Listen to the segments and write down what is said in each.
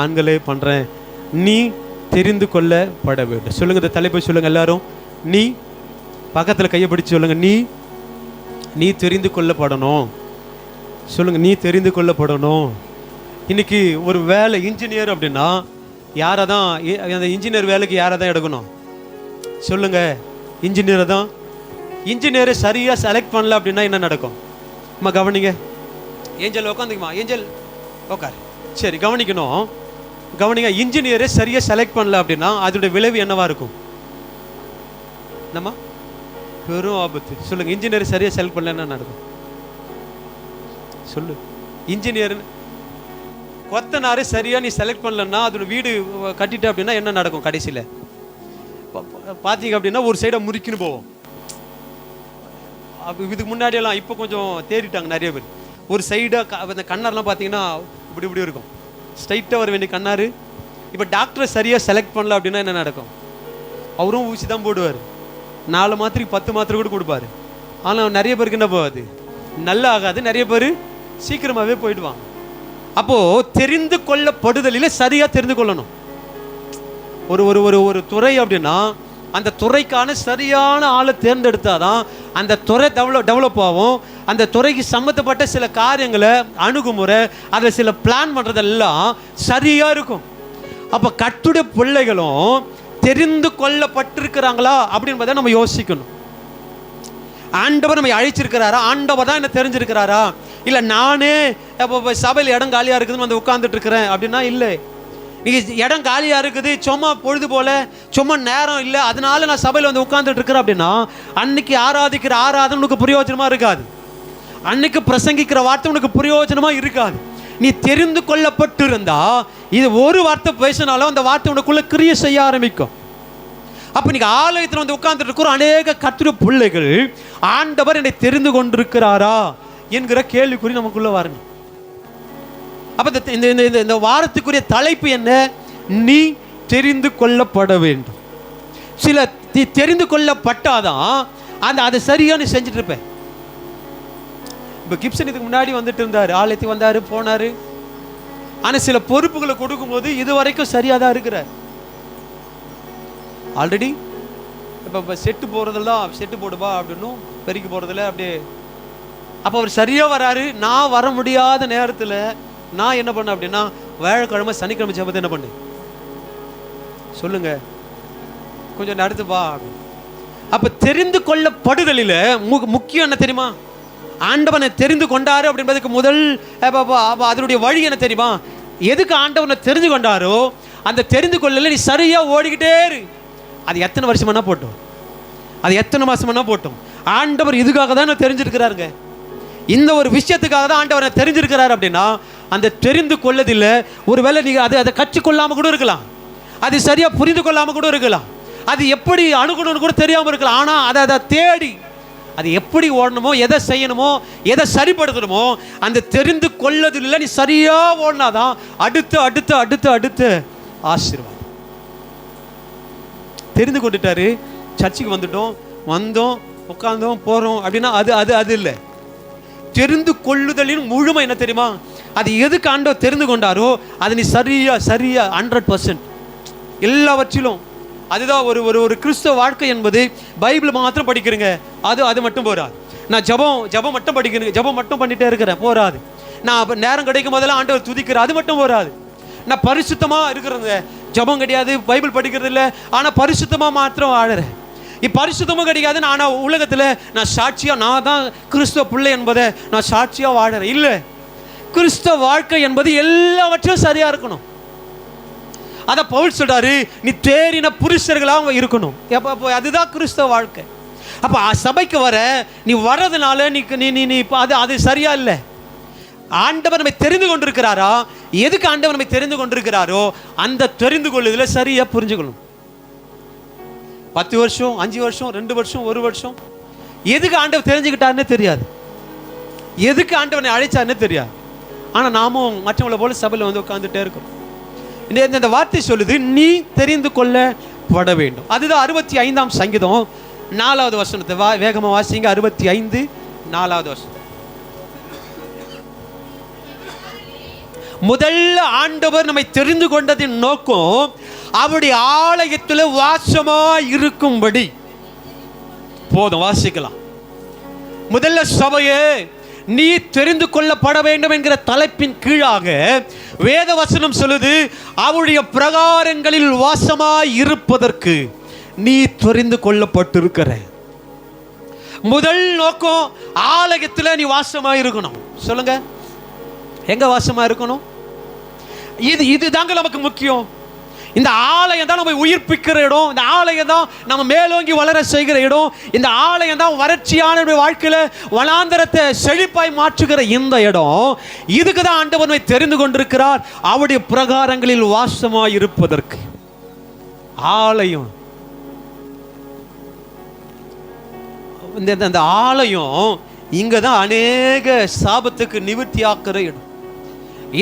ஆண்களே பண்றேன். நீ தெரிந்து கொள்ளப்பட வேண்டும். சொல்லுங்க, இந்த தலைப்பை சொல்லுங்க எல்லாரும். நீ பக்கத்தில் கையை பிடிச்சு சொல்லுங்க. நீ தெரிந்து கொள்ளப்படணும். சொல்லுங்க, நீ தெரிந்து கொள்ளப்படணும். இன்னைக்கு ஒரு வேலை இன்ஜினியர் அப்படின்னா யாரை தான், அந்த இன்ஜினியர் வேலைக்கு யாரை தான் எடுக்கணும்? சொல்லுங்க, இன்ஜினியரை தான். இன்ஜினியரை சரியாக செலக்ட் பண்ணல அப்படின்னா என்ன நடக்கும்? அம்மா கவனிங்க. ஏஞ்சல் உட்காந்துக்குமா? ஏஞ்சல் உட்கார். சரி, கவனிக்கணும், கவனிங்க. இன்ஜினியரை சரியாக செலக்ட் பண்ணல அப்படின்னா அதோட விளைவு என்னவா இருக்கும்? என்னம்மா? பெரும் ஆபத்து. சொல்லுங்க, இன்ஜினியரை சரியாக செலக்ட் பண்ணல என்ன நடக்கும்? சொல்லு. இன்ஜினியர் கொத்தனாரு சரியா நீ செலக்ட் பண்ணலன்னா அதோட வீடு கட்டிட்ட அப்படின்னா என்ன நடக்கும்? கடைசியில் பார்த்தீங்க அப்படின்னா ஒரு சைடை முறிக்கின்னு போவோம். இதுக்கு முன்னாடியெல்லாம் இப்போ கொஞ்சம் தேடிட்டாங்க நிறைய பேர். ஒரு சைடாக அந்த கண்ணாரெலாம் பார்த்தீங்கன்னா இப்படி இப்படி இருக்கும், ஸ்ட்ரைட்டாக வர வேண்டிய கண்ணாரு. இப்போ டாக்டரை சரியாக செலக்ட் பண்ணல அப்படின்னா என்ன நடக்கும்? அவரும் ஊசி தான் போடுவார், 4 மாத்திரை 10 மாத்திரை கூட கொடுப்பாரு. ஆனால் நிறைய பேருக்கு என்ன போகாது, நல்லா ஆகாது. நிறைய பேர் சீக்கிரமாகவே போயிடுவாங்க. அப்போது தெரிந்து கொள்ளப்படுதலில் சரியாக தெரிந்து கொள்ளணும். ஒரு ஒரு ஒரு ஒரு துறை அப்படின்னா அந்த துறைக்கான சரியான ஆளை தேர்ந்தெடுத்தாதான் அந்த துறை டெவலப் ஆகும். அந்த துறைக்கு சம்மந்தப்பட்ட சில காரியங்களை, அணுகுமுறை, அதில் சில பிளான் பண்ணுறதெல்லாம் சரியாக இருக்கும். அப்போ கர்த்தருடைய பிள்ளைகளும் தெரிந்து கொள்ளப்பட்டிருக்கிறாங்களா அப்படின்றத நம்ம யோசிக்கணும். ஆண்டவர் நம்ம அழைச்சிருக்கிறாரா? ஆண்டவர் தான் என்ன தெரிஞ்சிருக்கிறாரா? இல்லை நானே இப்போ சபையில் இடம் காலியாக இருக்குதுன்னு வந்து உட்காந்துட்டு இருக்கிறேன் அப்படின்னா இல்லை. நீங்கள் இடம் காலியாக இருக்குது, சும்மா பொழுது போல, சும்மா நேரம் இல்லை, அதனால நான் சபையில் வந்து உட்காந்துட்டு இருக்கிறேன் அப்படின்னா அன்னைக்கு ஆராதிக்கிற ஆராதனை உனக்கு பிரயோஜனமாக இருக்காது. அன்னைக்கு பிரசங்கிக்கிற வார்த்தை உனக்கு பிரயோஜனமாக இருக்காது. நீ தெரிந்து கொள்ளப்பட்டு இருந்தா இது ஒரு வார்த்தை பேசினாலும் அந்த வார்த்தை உனக்குள்ள கிரியை செய்ய ஆரம்பிக்கும். அப்போ நீங்கள் ஆலயத்தில் வந்து உட்கார்ந்துட்டு இருக்கிற அநேக கர்த்தருடைய பிள்ளைகள் ஆண்டவர் என்னை தெரிந்து கொண்டிருக்கிறாரா என்கிற கேள்விக்குறி நமக்குள்ள வரணும். அப்போ இந்த வாரத்துக்குரிய தலைப்பு என்ன? நீ தெரிந்து கொள்ளப்பட வேண்டும். சில நீ தெரிந்து கொள்ளப்பட்டாதான் அதை சரியாக நீ செஞ்சுட்டு இருப்பேன். இப்போ கிப்சன் இதுக்கு முன்னாடி வந்துட்டு இருந்தார், ஆலயத்துக்கு வந்தார், போனார். ஆனால் சில பொறுப்புகளை கொடுக்கும்போது இது வரைக்கும் சரியாக தான் இருக்கிறார். ஆல்ரெடி இப்போ செட்டு போகிறதெல்லாம் செட்டு போடுவா அப்படின்னும் பெருக்கி போகிறதில்ல அப்படியே. அப்போ அவர் சரியாக வராரு. நான் வர முடியாத நேரத்தில் நான் என்ன பண்ணேன் அப்படின்னா வியாழக்கிழமை சனிக்கிழமை ஜெபத்தை என்ன பண்ணு சொல்லுங்க, கொஞ்சம் நடத்துப்பா. அப்போ தெரிந்து கொள்ளப்படுதலில் முக்கியம் என்ன தெரியுமா? ஆண்டவனை தெரிந்து கொண்டாரு அப்படின்றதுக்கு முதல் அதனுடைய வழி என்ன தெரியுமா? எதுக்கு ஆண்டவனை தெரிந்து கொண்டாரோ அந்த தெரிந்து கொள்ளல நீ சரியா ஓடிக்கிட்டே இரு. அது எத்தனை வருஷமானா போட்டோம், அது எத்தனை மாசமானா போட்டோம், ஆண்டவர் இதுக்காக தான் தெரிஞ்சிருக்கிறாருங்க. இந்த ஒரு விஷயத்துக்காக தான் ஆண்டவரை தெரிஞ்சிருக்கிறார் அப்படின்னா அந்த தெரிந்து கொள்ளதில்லை. ஒருவேளை நீங்கள் அதை கற்றுக்கொள்ளாமல் கூட இருக்கலாம், அது சரியாக புரிந்து கொள்ளாமல் கூட இருக்கலாம், அது எப்படி அணுகணும்னு கூட தெரியாமல் இருக்கலாம். ஆனால் அதை தேடி அது எப்படி ஓடணுமோ, எதை செய்யணுமோ, எதை சரிப்படுத்தணுமோ அந்த தெரிந்து கொள்ளதில்லை. நீ சரியாக ஓடினாதான் அடுத்து அடுத்து அடுத்து அடுத்து ஆசீர்வாதம். தெரிந்து கொண்டுட்டாரு, சர்ச்சுக்கு வந்தோம் உட்கார்ந்தோம் போகிறோம் அப்படின்னா அது அது அது இல்லை. தெரிந்து கொள்ளுதலின் முழுமை என்ன தெரியுமா? அது எதுக்கு ஆண்டவர் தெரிந்து கொண்டாரோ அது நீ சரியா 100% எல்லாவற்றிலும். அதுதான் ஒரு கிறிஸ்தவ வாழ்க்கை என்பது. பைபிள் மாத்திரம் படிக்கிறேங்க, அது மட்டும் போராது. நான் ஜபம் மட்டும் படிக்கிறேன், ஜபம் மட்டும் பண்ணிட்டே இருக்கிறேன், போராது. நான் நேரம் கிடைக்கும் போதெல்லாம் ஆண்டவர் துதிக்கிறேன், அது மட்டும் போராது. நான் பரிசுத்தமாக இருக்கிறேங்க, ஜபம் கிடையாது, பைபிள் படிக்கிறது இல்லை, ஆனால் பரிசுத்தமாக மாத்திரம் வாழறேன். பரிசுத்தமும் கிடையாது, ஆனால் உலகத்தில் நான் சாட்சியாக, நான் தான் கிறிஸ்தவ பிள்ளை என்பதை நான் சாட்சியாக வாழறேன். இல்லை, கிறிஸ்தவ வாழ்க்கை என்பது எல்லாவற்றையும் சரியாக இருக்கணும். அதை பவுல் சொல்றாரு, நீ தேறின புருஷர்களாக இருக்கணும். அப்போ அதுதான் கிறிஸ்தவ வாழ்க்கை. அப்போ சபைக்கு வர நீ வர்றதுனால நீ அது சரியா இல்லை. ஆண்டவர் நம்மை தெரிந்து கொண்டிருக்கிறாரா? எதுக்கு ஆண்டவர் நம்மை தெரிந்து கொண்டிருக்கிறாரோ அந்த தெரிந்து கொள்ளுதல சரியா புரிஞ்சுக்கணும். 10 வருஷம் 5 வருஷம் 2 வருஷம் 1 வருஷம் எதுக்கு ஆண்டவர் தெரிஞ்சுக்கிட்டாருன்னே தெரியாது, எதுக்கு ஆண்டவனை அழைச்சாருன்னே தெரியாது. ஆனால் நாமும் மற்றவங்களை போல சபையில் வந்து உட்காந்துட்டே இருக்கோம். இந்த வார்த்தை சொல்லுது, நீ தெரிந்து கொள்ளப்பட வேண்டும். அதுதான் 65ஆம் சங்கீதம் 4வது வசனத்தை வேகமாக வாசிங்க. 65 4வது வசனம். முதல்ல ஆண்டவர் நம்மை தெரிந்து கொண்டதின் நோக்கம் அவருடைய ஆலயத்தில் வாசமாய் இருக்கும்படி. போதும், வாசிக்கலாம். முதல்ல சபையே நீ தெரிந்து கொள்ளப்பட வேண்டும் என்கிற தலைப்பின் கீழாக வேத வசனம் சொல்லுது, அவருடைய பிரகாரங்களில் வாசமாய் இருப்பதற்கு நீ தெரிந்து கொள்ளப்பட்டிருக்கிற. முதல் நோக்கம் ஆலயத்தில் நீ வாசமாய் இருக்கணும். சொல்லுங்க, எங்க வாசமா இருக்கணும்? இதுதாங்க நமக்கு முக்கியம். இந்த ஆலயம் தான் நம்ம உயிர்ப்பிக்கிற இடம். இந்த ஆலயம் தான் நம்ம மேலோங்கி வளர செய்கிற இடம். இந்த ஆலயம் தான் வறட்சியான வாழ்க்கையில வனாந்தரத்தை செழிப்பாய் மாற்றுகிற இந்த இடம். இதுக்கு தான் ஆண்டவர் தெரிந்து கொண்டிருக்கிறார், அவருடைய பிரகாரங்களில் வாசமாய் இருப்பதற்கு. ஆலயம், இந்த ஆலயம் இங்க தான் அநேக சாபத்துக்கு நிவர்த்தி ஆக்குற இடம்.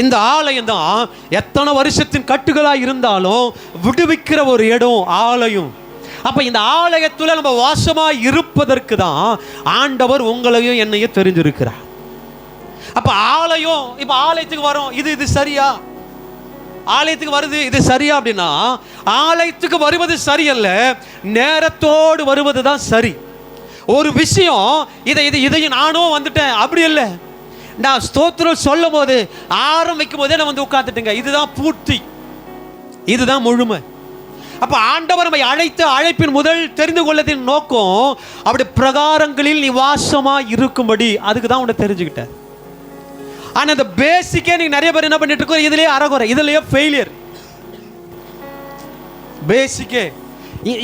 இந்த ஆலயம் தான் எத்தனை வருஷத்தின் கட்டுகளாக இருந்தாலும் விடுவிக்கிற ஒரு இடம் ஆலயம். அப்ப இந்த ஆலயத்துல நம்ம வாசமாய் இருப்பதற்கு தான் ஆண்டவர் உங்களையும் என்னையும் தெரிஞ்சிருக்கிறார். அப்ப ஆலயம், இப்ப ஆலயத்துக்கு வரோம், இது சரியா? ஆலயத்துக்கு வருது, இது சரியா அப்படின்னா, ஆலயத்துக்கு வருவது சரியல்ல, நேரத்தோடு வருவது தான் சரி. ஒரு விஷயம் இதையும் நானும் வந்துட்டேன் அப்படி இல்லை. நான் ஸ்தோத்திரம் சொல்லும் போது ஆரம்பிக்கும் போதே நான் வந்து உட்கார்ந்துட்டுங்க. இதுதான் பூர்த்தி, இதுதான் முழுமை. அப்ப ஆண்டவர் நம்மை அழைத்த அழைப்பின் முதல் தெரிந்து கொள்ளதின் நோக்கம் அப்படி பிரகாரங்களில் நிவாசமா இருக்கும்படி. அதுக்கு தான் உன்னை தெரிஞ்சுக்கிட்டேன். ஆனா அந்த பேசிக்கே நீங்க நிறைய பேர் என்ன பண்ணிட்டு இருக்கோம், இதுலயே அறகுறை, இதுலயே ஃபெயிலியர். பேசிக்கே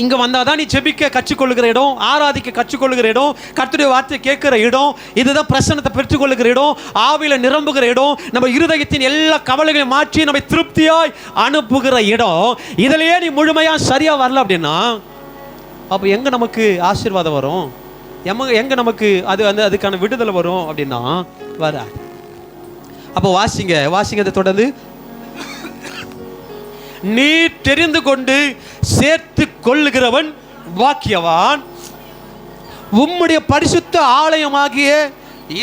இங்க வந்தாதான் நீ ஜெபிக்க கற்றுக்கொள்ளுகிற இடம், ஆராதிக்க கற்றுக்கொள்ளுகிற இடம், கர்த்தருடைய வார்த்தையை கேட்கிற இடம், இதுதான் பிரசன்னத்தை பெற்றுக்கொள்ளுகிற இடம், ஆவியில நிரம்புகிற இடம், நம்ம இருதயத்தின் எல்லா கவலைகளையும் மாற்றி நம்ம திருப்தியாய் அனுப்புகிற இடம். இதுலயே நீ முழுமையா சரியா வரல அப்படின்னா, அப்ப எங்க நமக்கு ஆசீர்வாதம் வரும்? எங்க நமக்கு அதுக்கான விடுதலை வரும் அப்படின்னா வர. அப்போ வாசிங்க அதை தொடர்ந்து. நீ தெரிந்து கொண்டு சேர்த்து கொள்ளுகிறவன் பாக்கியவான், உம்முடைய பரிசுத்த ஆலயமாகிய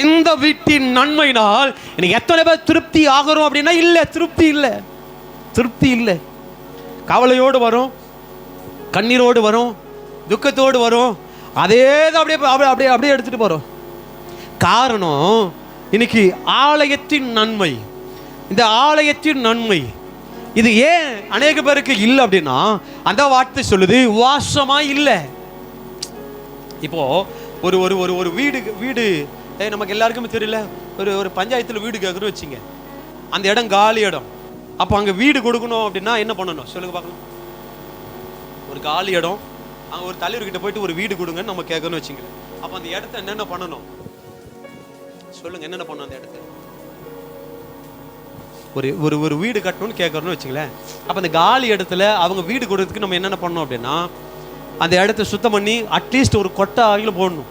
இந்த வீட்டின் நன்மையினால். எனக்கு எத்தனை பேர் திருப்தி ஆகிறோம் அப்படின்னா, இல்லை, திருப்தி இல்லை. கவலையோடு வரும், கண்ணீரோடு வரும், துக்கத்தோடு வரும். அதே தான் அப்படியே எடுத்துட்டு போறோம். காரணம், இன்னைக்கு ஆலயத்தின் நன்மை, இந்த ஆலயத்தின் நன்மை இது ஏன் அநேக பேருக்கு இல்லை அப்படின்னா, அந்த வார்த்தை சொல்லுது வாசமா இல்லை. இப்போ ஒரு ஒரு ஒரு ஒரு வீடு நமக்கு எல்லாருக்குமே தெரியல, ஒரு பஞ்சாயத்தில் வீடு கேட்குறோம் வச்சுங்க, அந்த இடம் காலி இடம். அப்போ அங்கே வீடு கொடுக்கணும் அப்படின்னா என்ன பண்ணணும் சொல்லுங்க பார்க்கலாம்? ஒரு காலி இடம், அங்கே ஒரு தலைவர்கிட்ட போயிட்டு ஒரு வீடு கொடுங்கன்னு நம்ம கேட்கணும்னு வச்சுங்க. அப்போ அந்த இடத்த என்னென்ன பண்ணணும் சொல்லுங்க? என்னென்ன பண்ணணும் அந்த இடத்த? ஒரு வீடு கட்டணும்னு கேட்கறோம்னு வச்சுங்களேன். அப்போ அந்த காலி இடத்துல அவங்க வீடு கொடுறதுக்கு நம்ம என்னென்ன பண்ணணும் அப்படின்னா, அந்த இடத்த சுத்தம் பண்ணி அட்லீஸ்ட் ஒரு கொட்டை ஆகிலும் போடணும்,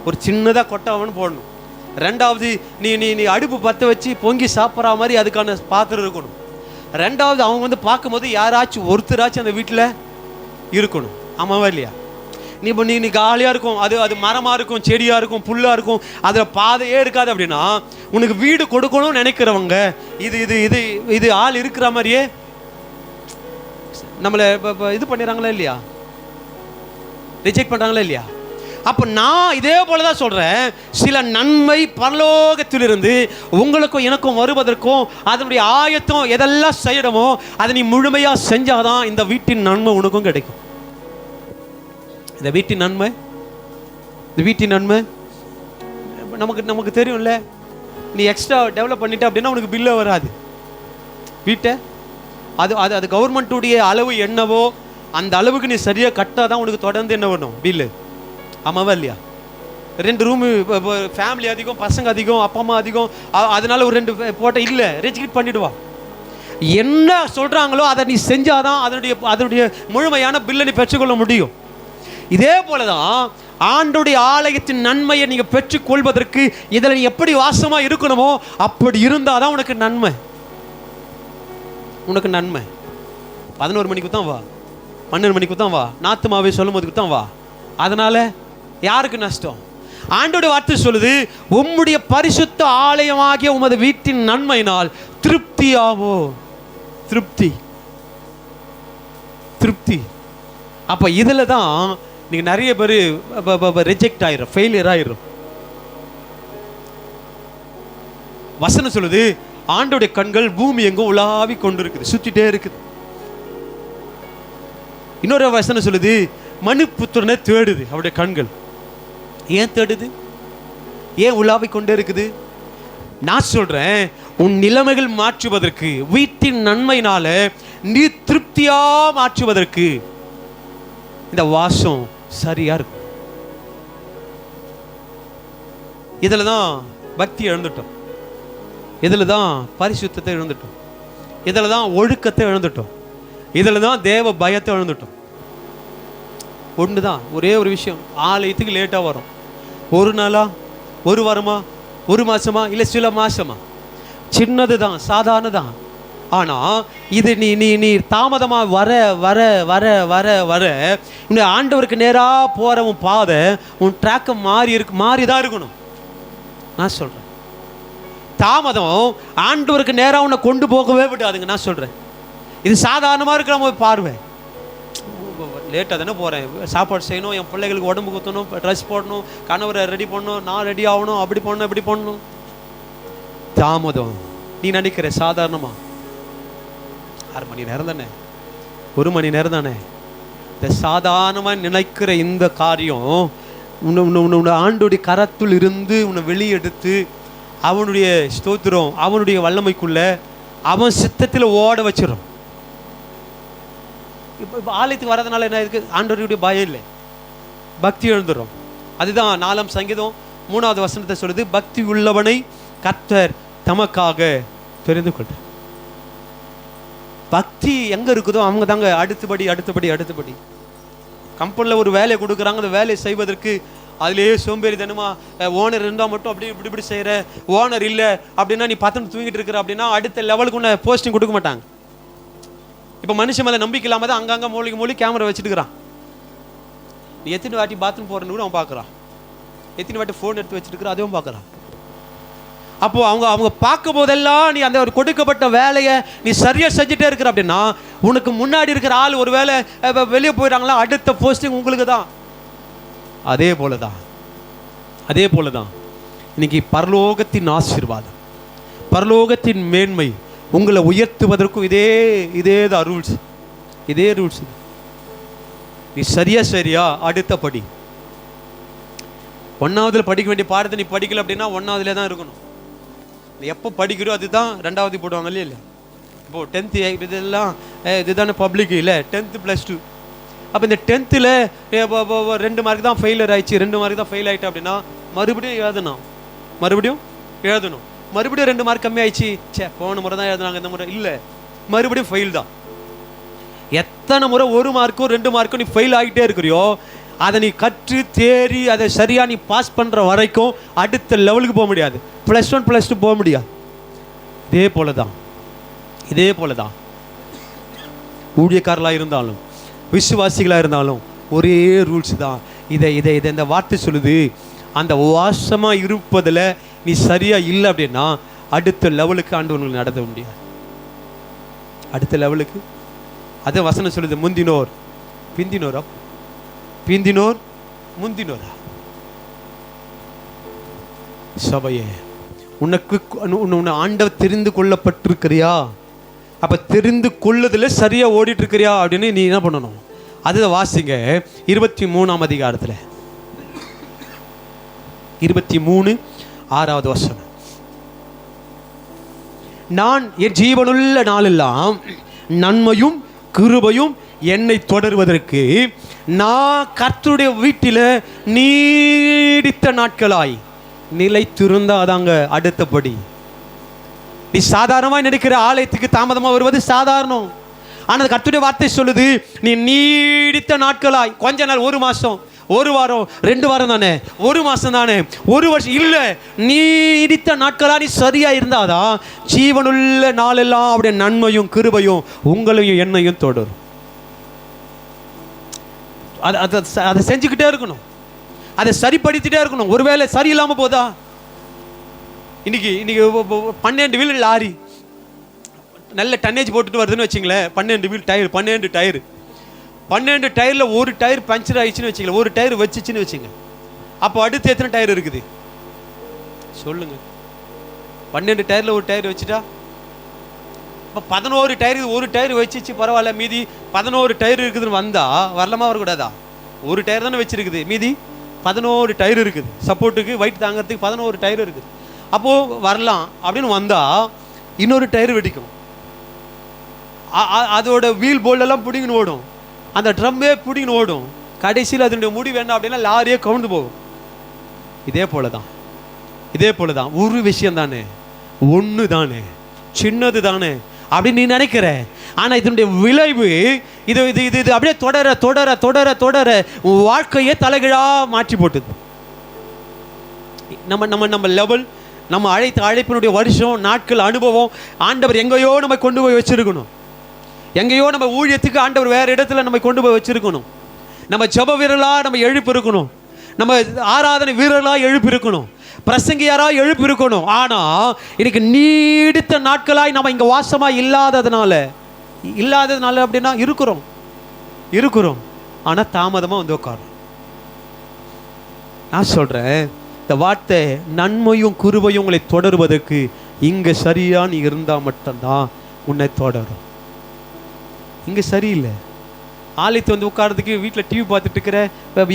ஒரு சின்னதாக கொட்டாவன்னு போடணும். ரெண்டாவது, நீ அடுப்பு பற்ற வச்சு பொங்கி சாப்பிட்ற மாதிரி அதுக்கான பாத்திரம் இருக்கணும். ரெண்டாவது, அவங்க வந்து பார்க்கும்போது யாராச்சும் ஒருத்தராச்சும் அந்த வீட்டில் இருக்கணும். ஆமாவா இல்லையா? நீ காலியாக இருக்கும், அது மரமாக இருக்கும், செடியாக இருக்கும், புல்லாக இருக்கும், அதில் பாதையே இருக்காது அப்படின்னா, உனக்கு வீடு கொடுக்கணும்னு நினைக்கிறவங்க இது ஆள் இருக்கிற மாதிரியே நம்மளை இது பண்ணிடுறாங்களா இல்லையா? ரிஜெக்ட் பண்ணுறாங்களா இல்லையா? அப்போ நான் இதே போல தான் சொல்கிறேன், சில நன்மை பரலோகத்திலிருந்து உங்களுக்கும் எனக்கும் வருவதற்கும் அதனுடைய ஆயத்தம் எதெல்லாம் செய்யணுமோ அதை நீ முழுமையாக செஞ்சாதான் இந்த வீட்டின் நன்மை உனக்கும் கிடைக்கும். இந்த வீட்டின் நன்மை நமக்கு தெரியும்ல. நீ எக்ஸ்ட்ரா டெவலப் பண்ணிட்ட அப்படின்னா உனக்கு பில்லே வராது. வீட்டை அது கவர்மெண்ட்டுடைய அளவு என்னவோ அந்த அளவுக்கு நீ சரியாக கட்டாதான் உனக்கு தொடர்ந்து என்ன வேணும் பில்லு. ஆமாவா இல்லையா? 2 ரூமு, ஃபேமிலி அதிகம், பசங்க அதிகம், அப்பா அம்மா அதிகம், அதனால ஒரு 2 போட்ட இல்லை, ரிஜெக்ட் பண்ணிடுவா. என்ன சொல்கிறாங்களோ அதை நீ செஞ்சாதான் அதனுடைய முழுமையான பில்லை நீ பெற்றுக்கொள்ள முடியும். இதே போலதான் ஆண்டவருடைய ஆலயத்தின் நன்மையை நீங்க பெற்றுக் கொள்வதற்கு இதில் நீ எப்படி வாசமா இருக்கணுமோ அப்படி இருந்தாதான் உனக்கு நன்மை. 11 மணிக்கு தான் வா, 12 மணிக்கு தான் வா, நாத்துமாவே சொல்லும் போதுக்கு தான் வா. அதனால யாருக்கு நஷ்டம்? ஆண்டவருடைய வார்த்தை சொல்லுது, உம்முடைய பரிசுத்த ஆலயமாகிய உமது வீட்டின் நன்மையினால் திருப்தியாவோ. திருப்தி, திருப்தி. அப்ப இதுல தான் நீங்க நிறைய பேர் ரிஜெக்ட் ஆயிரும், ஃபெயிலியர் ஆயிரும். வசனம் சொல்லுது, ஆண்டோடைய கண்கள் பூமி எங்கும் உலாவி கொண்டிருக்குது, சுத்திட்டே இருக்குது. இன்னொரு வசனம் சொல்லுது, மனுபுத்திரனை தேடுது அவருடைய கண்கள். ஏன் தேடுது? ஏன் உலாவி கொண்டே இருக்குது? நான் சொல்றேன், உன் நிலைமைகள் மாற்றுவதற்கு, வீட்டின் நன்மையினால நீ திருப்தியா மாற்றுவதற்கு இந்த வாசம் சரியா இருக்கும். இதுல தான் பக்தி இழந்துட்டோம், இதுல தான் பரிசுத்தத்தை இழந்துட்டோம், இதுல தான் ஒழுக்கத்தை இழந்துட்டோம், இதுல தான் தேவ பயத்தை இழந்துட்டோம். ஒண்ணுதான், ஒரே ஒரு விஷயம், ஆலயத்துக்கு லேட்டா வரும். ஒரு நாளா, ஒரு வாரமா, ஒரு மாசமா, இல்ல சில மாசமா, சின்னதுதான், சாதாரணதான். ஆனா இது நீ நீ நீ தாமதமா வர வர வர வர வர இந்த ஆண்டவருக்கு நேரா போற உன் பாதை, உன் ட்ராக் மாறிதான் இருக்கணும். நான் சொல்றேன், தாமதம் ஆண்டவருக்கு நேரா உன்னை கொண்டு போகவே விடாதுங்க. நான் சொல்றேன், இது சாதாரணமா இருக்கிற நம்ம பார்வை. லேட்டாக தானே போகிறேன், சாப்பாடு செய்யணும், என் பிள்ளைகளுக்கு உடம்பு குத்தணும், ட்ரெஸ் போடணும், கணவரை ரெடி பண்ணணும், நான் ரெடி ஆகணும், அப்படி பண்ணணும், இப்படி பண்ணணும். தாமதம் நீ நினைக்கிற சாதாரணமா 6 மணி நேரம் தானே, 1 மணி நேரம் தானே. இந்த சாதாரணமாக நினைக்கிற இந்த காரியம் உன்னை ஆண்டுடைய கரத்துள் இருந்து உன்னை வெளியெடுத்து அவனுடைய ஸ்தோத்திரம், அவனுடைய வல்லமைக்குள்ள அவன் சித்தத்தில் ஓட வச்சிடும். இப்போ ஆலயத்துக்கு வரதுனால என்ன இருக்கு? ஆண்டவருடைய பயம் இல்லை, பக்தி எழுந்துடும். அதுதான் 4ஆம் சங்கீதம் 3வது வசனத்தை சொல்லுது, பக்தி உள்ளவனை கர்த்தர் தமக்காக தெரிந்து கொள்றார். பக்தி எங்க இருக்குதோ அவங்க தாங்க அடுத்தபடி அடுத்தபடி அடுத்தபடி. கம்பெனியில் ஒரு வேலையை கொடுக்குறாங்க, அந்த வேலையை செய்வதற்கு அதுலேயே சோம்பேறி தானுமா, ஓனர் இருந்தால் மட்டும் அப்படி இப்படி இப்படி செய்கிற, ஓனர் இல்லை அப்படின்னா நீ பத்தம் தூங்கிட்டு இருக்கிற அப்படின்னா அடுத்த லெவலுக்கு உன்னை போஸ்டிங் கொடுக்க மாட்டாங்க. இப்போ மனுஷன் மேலே நம்பிக்கை இல்லாமல் தான் அங்கங்கே மூலி கேமரா வச்சுட்டுக்கிறான். நீ எத்தனை வாட்டி பாத்ரூம் போகிறன்னு கூட அவன் பார்க்குறான், எத்தனை வாட்டி ஃபோன் எடுத்து வச்சுட்டுக்கிற அதுவும் பார்க்குறான். அப்போ அவங்க பார்க்கும் போதெல்லாம் நீ அந்த ஒரு கொடுக்கப்பட்ட வேலையை நீ சரியா செஞ்சுட்டே இருக்கிற அப்படின்னா, உனக்கு முன்னாடி இருக்கிற ஆள் ஒரு வேலை வெளியே போயிடறாங்களா, அடுத்த போஸ்டிங் உங்களுக்கு தான். அதே போலதான் இன்னைக்கு பரலோகத்தின் ஆசீர்வாதம், பரலோகத்தின் மேன்மை உங்களை உயர்த்துவதற்கும் இதே தான் ரூல்ஸ், இதே ரூல்ஸ். நீ சரியா அடுத்தபடி 1ஆவதுல படிக்க வேண்டிய பாடத்தை நீ படிக்கல அப்படின்னா 1ஆவதுல தான் இருக்கணும். நீ எப்போ படிக்கிறோ அதுதான் 2ஆவது போடுவாங்க இல்லையா? இப்போ 10th இதெல்லாம் இதுதானே பப்ளிக் இல்லை, 10th +2. அப்போ இந்த 10th 2 மார்க் தான் ஃபெயிலியர் ஆயிடுச்சு, 2 மார்க் தான் ஃபெயில் ஆயிட்டு அப்படின்னா மறுபடியும் எழுதணும், மறுபடியும் 2 மார்க் கம்மி ஆயிடுச்சு, போன முறை தான் எழுதுனாங்க, இந்த முறை இல்லை, மறுபடியும் ஃபெயில் தான். எத்தனை முறை 1 மார்க்கும் 2 மார்க்கும் நீ ஃபெயில் ஆகிட்டே இருக்கிறியோ, அதை நீ கற்று தேறி அதை சரியா நீ பாஸ் பண்ற வரைக்கும் அடுத்த லெவலுக்கு போக முடியாது, +1 +2 போக முடியாது. இதே போலதான் ஊழியக்காரர்களாக இருந்தாலும் விசுவாசிகளாக இருந்தாலும் ஒரே ரூல்ஸ் தான். இதை இந்த வார்த்தை சொல்லுது, அந்த வாசமா இருப்பதில் நீ சரியா இல்லை அப்படின்னா அடுத்த லெவலுக்கு ஆண்டவனுக்கு நடத்த முடியாது. அடுத்த லெவலுக்கு அதை வசனம் சொல்லுது, முந்தினோர் பிந்தினோரா, பிந்தினோர் முந்தினோரா. சபையே, உன்னை ஆண்டவர் தெரிந்து கொள்ளப்பட்டிருக்கிறியா? அப்ப தெரிந்து கொள்ளுதல சரியா ஓடிட்டு இருக்கிறியா அப்படின்னு நீ என்ன பண்ணணும்? அதை வாசிங்க 23ஆம் அதிகாரத்துல 23:6வது வசனம். நான் என் ஜீவனுள்ள நாளெல்லாம் நன்மையும் கிருபையும் என்னை தொடர்வதற்கு நான் கர்த்தருடைய வீட்டில நீடித்த நாட்களாய் நிலைத்திருந்தாதாங்க அடுத்தபடி. நீ சாதாரணமா நினைக்கிற ஆலயத்துக்கு தாமதமா வருவது சாதாரணம். ஆனால் கர்த்தருடைய வார்த்தை சொல்லுது, நீ நீடித்த நாட்களாய், கொஞ்ச நாள், 1 மாசம், 1 வாரம், 2 வாரம் தானே, 1 மாசம் தானே, 1 வருஷம் இல்ல, நீடித்த நாட்களா நீ சரியா இருந்தாதான் ஜீவனுள்ள நாளெல்லாம் அவருடைய நன்மையும் கிருபையும் உங்களையும் என்னையும் தொடரும். அதை செஞ்சுக்கிட்டே இருக்கணும், அதை சரிப்படுத்திட்டே இருக்கணும். ஒருவேளை சரியில்லாம போதா, இன்னைக்கு 12 வீல் லாரி நல்ல டன்னேஜ் போட்டுட்டு வருதுன்னு வச்சுங்களேன், 12 வீல் டயர், 12 டயரில் ஒரு டயர் பஞ்சர் ஆயிடுச்சுன்னு வச்சுங்களேன், ஒரு டயர் வச்சுச்சுன்னு வச்சுங்க, அப்போ அடுத்து எத்தனை டயர் இருக்குது சொல்லுங்க? 12 டயரில் ஒரு டயர் வச்சுட்டா இப்போ 11 டயர், ஒரு டயர் வச்சிச்சு பரவாயில்ல, மீதி 11 டயர் இருக்குதுன்னு வந்தா வரலாமா வரக்கூடாதா? ஒரு டயர் தானே வச்சிருக்குது, மீதி 11 டயர் இருக்குது, சப்போர்ட்டுக்கு வெயிட் தாங்கிறதுக்கு 11 டயர் இருக்குது. அப்போது வரலாம் அப்படின்னு வந்தா இன்னொரு டயர் வெடிக்கும், அதோட வீல் போல்டெல்லாம் பிடிங்கன்னு ஓடும், அந்த ட்ரம்மே பிடிங்கன்னு ஓடும், கடைசியில் அதனுடைய முடிவு என்ன அப்படின்னா லாரியே கவுந்து போகும். இதே போல தான் ஒரு விஷயம் தானே, ஒன்று தானே, சின்னது தானே அப்படின்னு நீ நினைக்கிற. ஆனால் இதனுடைய விளைவு இது இது இது இது அப்படியே தொடர தொடர தொடர தொடர வாழ்க்கையே தலைகீழாக மாற்றி போட்டுது. நம்ம நம்ம நம்ம லெவல், நம்ம அழைப்பினுடைய வருஷம், நாட்கள், அனுபவம் ஆண்டவர் எங்கேயோ நம்ம கொண்டு போய் வச்சிருக்கணும். எங்கேயோ நம்ம ஊழியத்துக்கு ஆண்டவர் வேறு இடத்துல நம்ம கொண்டு போய் வச்சிருக்கணும். நம்ம ஜப வீரர்களாக நம்ம எழுப்பி இருக்கணும், நம்ம ஆராதனை வீரர்களாக எழுப்பி இருக்கணும், பிரசங்கியாராக எழுப்பி இருக்கணும். ஆனால் இன்னைக்கு நீடித்த நாட்களாய் நம்ம இங்கே வாசமாக இல்லாததுனால அப்படின்னா இருக்கிறோம் ஆனால் தாமதமாக வந்து உட்காரோம். நான் சொல்கிறேன், இந்த வார்த்தை நன்மையும் கிருபையும் உங்களை தொடருவதற்கு இங்கே சரியா நீ இருந்தால் மட்டும்தான் உன்னை தொடரும். இங்கே சரியில்லை, ஆலயத்தை வந்து உட்காரதுக்கு வீட்டில் டிவி பார்த்துட்டு இருக்கிற,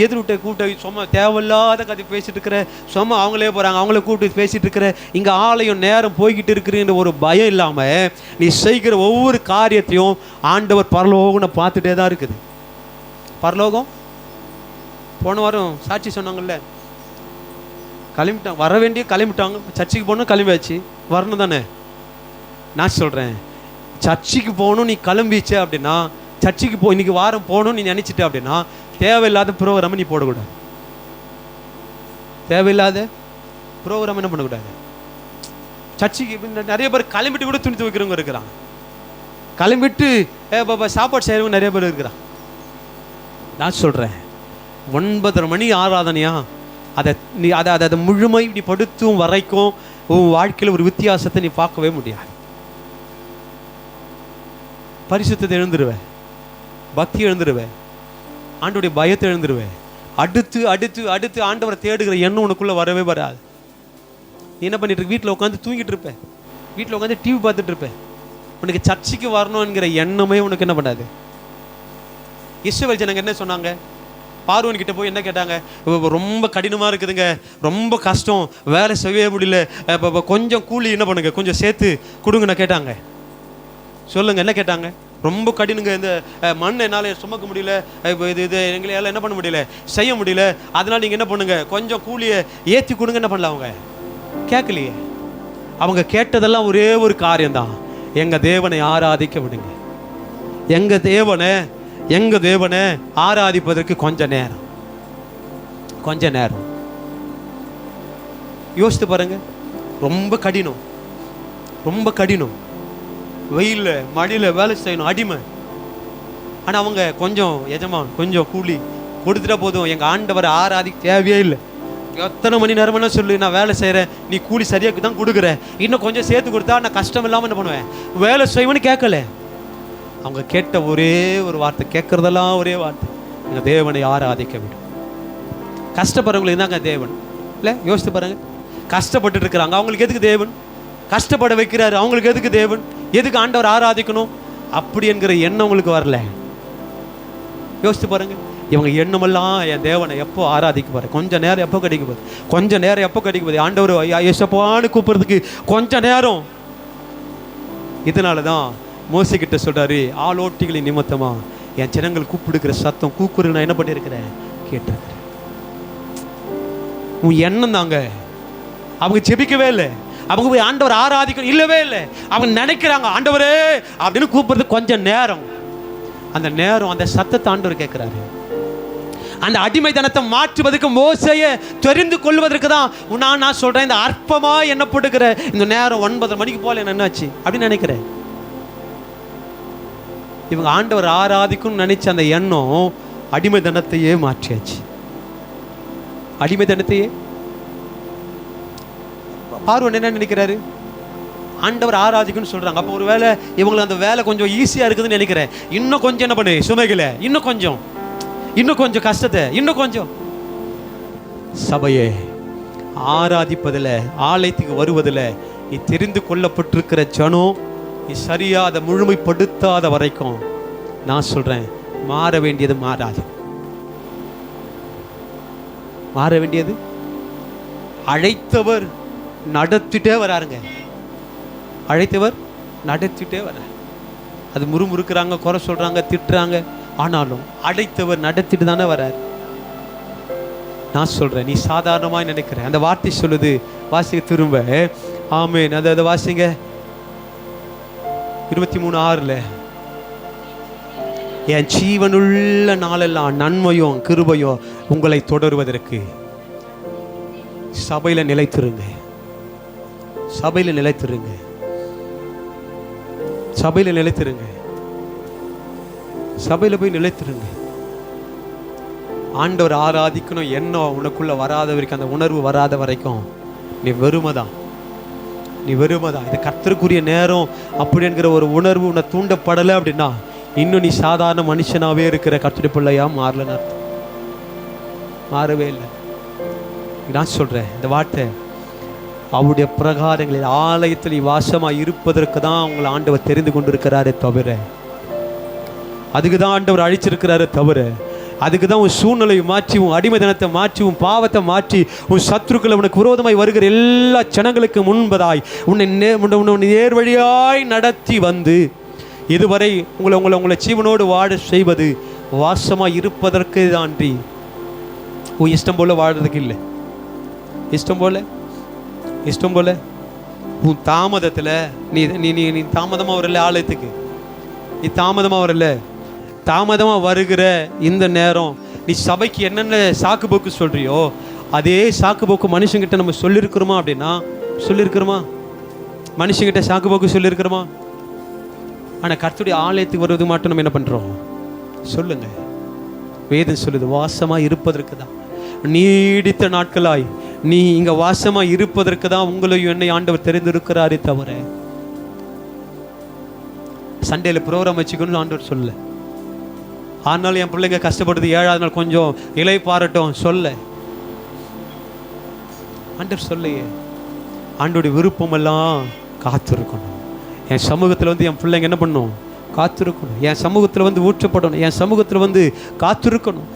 எதிர்விட்ட கூட்ட சும்மா தேவையில்லாத கதை பேசிட்டு இருக்கிற, சும்மா அவங்களே போகிறாங்க அவங்கள கூப்பிட்டு பேசிட்டு இருக்கிற, இங்கே ஆலயம் நேரம் போய்கிட்டு இருக்கிற ஒரு பயம் இல்லாமல் நீ செய்கிற ஒவ்வொரு காரியத்தையும் ஆண்டவர் பரலோகம்னு பார்த்துட்டே தான் இருக்குது. பரலோகம் போன வாரம் சாட்சி சொன்னாங்கல்ல, கிளம்பிட்டாங்க, வர வேண்டிய கிளம்பிட்டாங்க, சர்ச்சுக்கு போகணும் கிளம்பியாச்சு, வரணும் தானே. நான் சொல்கிறேன், சர்ச்சுக்கு போகணும் நீ கிளம்பிச்ச அப்படின்னா, சர்ச்சுக்கு இன்னைக்கு வாரம் போகணும்னு நீ நினைச்சிட்ட அப்படின்னா தேவையில்லாத ப்ரோக்ராம் நீ போடக்கூடாது. தேவையில்லாத ப்ரோக்ராம் என்ன பண்ணக்கூடாது. சர்ச்சுக்கு நிறைய பேர் கிளம்பிட்டு கூட துணி துவைக்கிறவங்க இருக்கிறாங்க, கிளம்பிட்டு சாப்பாடு செய்யறவங்க நிறைய பேர் இருக்கிறாங்க. நான் சொல்றேன், 9:30 மணி ஆராதனையா, அதை முழுமை நீ படுத்தும் வரைக்கும் உன் வாழ்க்கையில் ஒரு வித்தியாசத்தை நீ பார்க்கவே முடியாது. பரிசுத்தத்தை எழுந்துருவேன், பக்தி எழுந்துருவேன், ஆண்டோடைய பயத்தை எழுந்துருவேன். அடுத்து அடுத்து அடுத்து ஆண்டவரை தேடுகிற எண்ணம் உனக்குள்ள வரவே வராது. நீ என்ன பண்ணிட்டு இருக்க, வீட்டில் உட்காந்து தூங்கிட்டு இருப்பேன், வீட்டில் உட்காந்து டிவி பார்த்துட்டு இருப்பேன். உனக்கு சர்ச்சைக்கு வரணுங்கிற எண்ணமே உனக்கு என்ன பண்ணாது. இஸ்ரவேல் ஜனங்க என்ன சொன்னாங்க, பார்வோன் கிட்ட போய் என்ன கேட்டாங்க, ரொம்ப கடினமாக இருக்குதுங்க, ரொம்ப கஷ்டம், வேலை செய்யவே முடியல, கொஞ்சம் கூலி என்ன பண்ணுங்க, கொஞ்சம் சேர்த்து கொடுங்கன்னு கேட்டாங்க. சொல்லுங்க, என்ன கேட்டாங்க? ரொம்ப கடினங்க, இந்த மண் என்னால் சுமக்க முடியல, இது எங்களால் என்ன பண்ண முடியல, செய்ய முடியல, அதனால நீங்கள் என்ன பண்ணுங்க, கொஞ்சம் கூலியை ஏற்றி கொடுங்க. என்ன பண்ணல, அவங்க கேட்கலையே. அவங்க கேட்டதெல்லாம் ஒரே ஒரு காரியம்தான், எங்கள் தேவனை ஆராதிக்க விடுங்க. எங்கள் தேவனை ஆராதிப்பதற்கு கொஞ்ச நேரம் யோசித்து பாருங்க. ரொம்ப கடினம், வெயிலில் மழையில் வேலை செய்யணும், அடிமை. ஆனால் அவங்க கொஞ்சம் எஜமான் கொஞ்சம் கூலி கொடுத்துட்டா போதும், எங்கள் ஆண்டவரை ஆராதிக்க தேவையே இல்லை. எத்தனை மணி நேரம்னா சொல்லு, நான் வேலை செய்கிறேன், நீ கூலி சரியாக தான் கொடுக்குற, இன்னும் கொஞ்சம் சேர்த்து கொடுத்தா நான் கஷ்டம் இல்லாமல் என்ன பண்ணுவேன், வேலை செய்வேன்னு கேட்கல. அவங்க கேட்ட ஒரே ஒரு வார்த்தை, கேட்குறதெல்லாம் ஒரே வார்த்தை, எங்கள் தேவனை ஆராதிக்க விடும். கஷ்டப்படுறவங்களுக்கு தாங்க தேவன் இல்லை. யோசித்து பாருங்க, கஷ்டப்பட்டு இருக்கிறாங்க, அவங்களுக்கு எதுக்கு தேவன் கஷ்டப்பட வைக்கிறாரு? அவங்களுக்கு எதுக்கு தேவன், எதுக்கு ஆண்டவர் ஆராதிக்கணும் அப்படி என்கிற எண்ணம் உங்களுக்கு வரல. யோசித்து பாருங்க, இவங்க எண்ணமெல்லாம் என் தேவனை எப்போ ஆராதிக்க போற, கொஞ்ச நேரம் எப்போ கிடைக்க போகுது, ஆண்டவர் ஏசப்பான்னு கூப்பிடுறதுக்கு கொஞ்ச நேரம். இதனால தான் மோசே கிட்ட சொல்றாரு, ஆளோட்டிகளின் நிமித்தமா என் ஜனங்கள் கூப்பிடுக்கிற சத்தம் கூக்குறு நான் என்ன பண்ணியிருக்கிறேன், கேட்டிருக்கிறேன். உன் எண்ணம் தாங்க. அவங்க ஜெபிக்கவே இல்லை, அவங்க போய் ஆண்டவர் ஆராதிக்கணும் இல்லவே இல்லை. அவங்க நினைக்கிறாங்க ஆண்டவரே அப்படின்னு கூப்பிடுறது கொஞ்சம் நேரம். அந்த நேரம், அந்த சத்தத்தை ஆண்டவர் கேட்கிறாரு. அந்த அடிமைத்தனத்தை மாற்றுவதற்கு, மோசையை தெரிந்து கொள்வதற்கு தான் நான் சொல்றேன், இந்த அற்பமா எண்ணப்படுகிற இந்த நேரம் 9:30 மணிக்கு போல என்னாச்சு அப்படின்னு நினைக்கிறேன். இவங்க ஆண்டவர் ஆராதிக்கும்னு நினைச்ச அந்த எண்ணம் அடிமைத்தனத்தையே மாற்றியாச்சு. அடிமைத்தனத்தையே பார்வோன் என்ன நினைக்கிறாரு, ஆண்டவர் ஆராதிக்குன்னு சொல்றாங்க. அப்போ ஒரு வேலை இவங்களுக்கு அந்த வேலை கொஞ்சம் ஈஸியா இருக்குதுன்னு நினைக்கிறேன். இன்னும் கொஞ்சம் என்ன பண்ணு, சுமைகளை இன்னும் கொஞ்சம் கஷ்டத்தை இன்னும் கொஞ்சம். சபையே, ஆராதிப்பதில், ஆலயத்துக்கு வருவதில் நீ தெரிந்து கொள்ளப்பட்டிருக்கிற ஜனம், நீ சரியா அதை முழுமைப்படுத்தாத வரைக்கும் நான் சொல்றேன், மாற வேண்டியது மாறாது. மாற வேண்டியது, அழைத்தவர் நடத்திட்டே வராருங்க. அழைத்தவர் நடத்திட்டே வரார். அது முறுமுறுக்கிறாங்க, குறை சொல்றாங்க, திட்டுறாங்க, ஆனாலும் அழைத்தவர் நடத்திட்டு தானே வரார். நான் சொல்றேன், நீ சாதாரணமாக நினைக்கிற அந்த வார்த்தை சொல்லுது. வாசிக்க திரும்ப. ஆமென். அதை வாசிங்க. 23:6 என் ஜீவனுள்ள நாளெல்லாம் நன்மையும் கிருபையும் உங்களை தொடருவதற்கு சபையில நிலைத்திருங்க. சபையில நிலைத்திருங்க. சபையில நிலைத்திருங்க. சபையில போய் நிலைத்திருங்க. ஆண்டவர் ஆராதிக்கணும் எண்ணம் உனக்குள்ள வராத வரைக்கும், அந்த உணர்வு வராத வரைக்கும் நீ வெறுமைதான். இது கர்த்தருக்குரிய நேரம் அப்படி என்கிற ஒரு உணர்வு உன்னை தூண்டப்படலை அப்படின்னா இன்னும் நீ சாதாரண மனுஷனாவே இருக்கிற கர்த்தருடைய பிள்ளையா மாறலன்னு அர்த்தம். மாறவே இல்லை. நான் சொல்றேன், இந்த வார்த்தை அவருடைய பிரகாரங்களில் ஆலயத்தில் வாசமாக இருப்பதற்கு தான் உங்களை ஆண்டவர் தெரிந்து கொண்டிருக்கிறாரே தவிர, அதுக்கு தான் ஆண்டவர் அழிச்சிருக்கிறாரே தவிர, அதுக்கு தான் உன் சூழ்நிலையை மாற்றி, உன் அடிமைத்தனத்தை மாற்றி, உன் பாவத்தை மாற்றி, உன் சத்துருக்களை உனக்கு விரோதமாய் வருகிற எல்லா ஜனங்களுக்கு முன்பதாய் உன்னை நேர்வழியாய் நடத்தி வந்து இதுவரை உங்களை ஜீவனோடு வாழ செய்வது வாசமாக இருப்பதற்கு தான்றி உன் இஷ்டம் போல வாழ்றதுக்கு இல்லை. இஷ்டம் போல உன் தாமதத்தில் நீ தாமதமாக வரல, ஆலயத்துக்கு நீ தாமதமாக வரல, தாமதமாக வருகிற இந்த நேரம் நீ சபைக்கு என்னென்ன சாக்கு போக்கு சொல்றியோ அதே சாக்கு போக்கு மனுஷங்கிட்ட நம்ம சொல்லியிருக்கிறோமா அப்படின்னா சொல்லியிருக்கிறோமா? மனுஷங்கிட்ட சாக்கு போக்கு சொல்லியிருக்கிறோமா? ஆனால் கர்த்தருடைய ஆலயத்துக்கு வருவது மட்டும் நம்ம என்ன பண்ணுறோம்? சொல்லுங்க. வேதம் சொல்லுது, வாசமாக இருப்பதற்கு தான், நீடித்த நாட்களாய் நீ இங்கே வாசமாக இருப்பதற்கு தான் உங்களையும் என்னை ஆண்டவர் தெரிந்திருக்கிறாரே தவிர சண்டேல ப்ரோக்ராம் வச்சுக்கணும்னு ஆண்டவர் சொல்ல. ஆனாலும் என் பிள்ளைங்க கஷ்டப்படுது, 7வது நாள் கொஞ்சம் இலை பாரட்டும் சொல்ல ஆண்டவர் சொல்லையே. ஆண்டோடைய விருப்பமெல்லாம் காத்திருக்கணும். என் சமூகத்தில் என் பிள்ளைங்க என்ன பண்ணணும்? காத்திருக்கணும். என் சமூகத்தில் ஊற்றப்படணும். என் சமூகத்தில் காத்திருக்கணும்.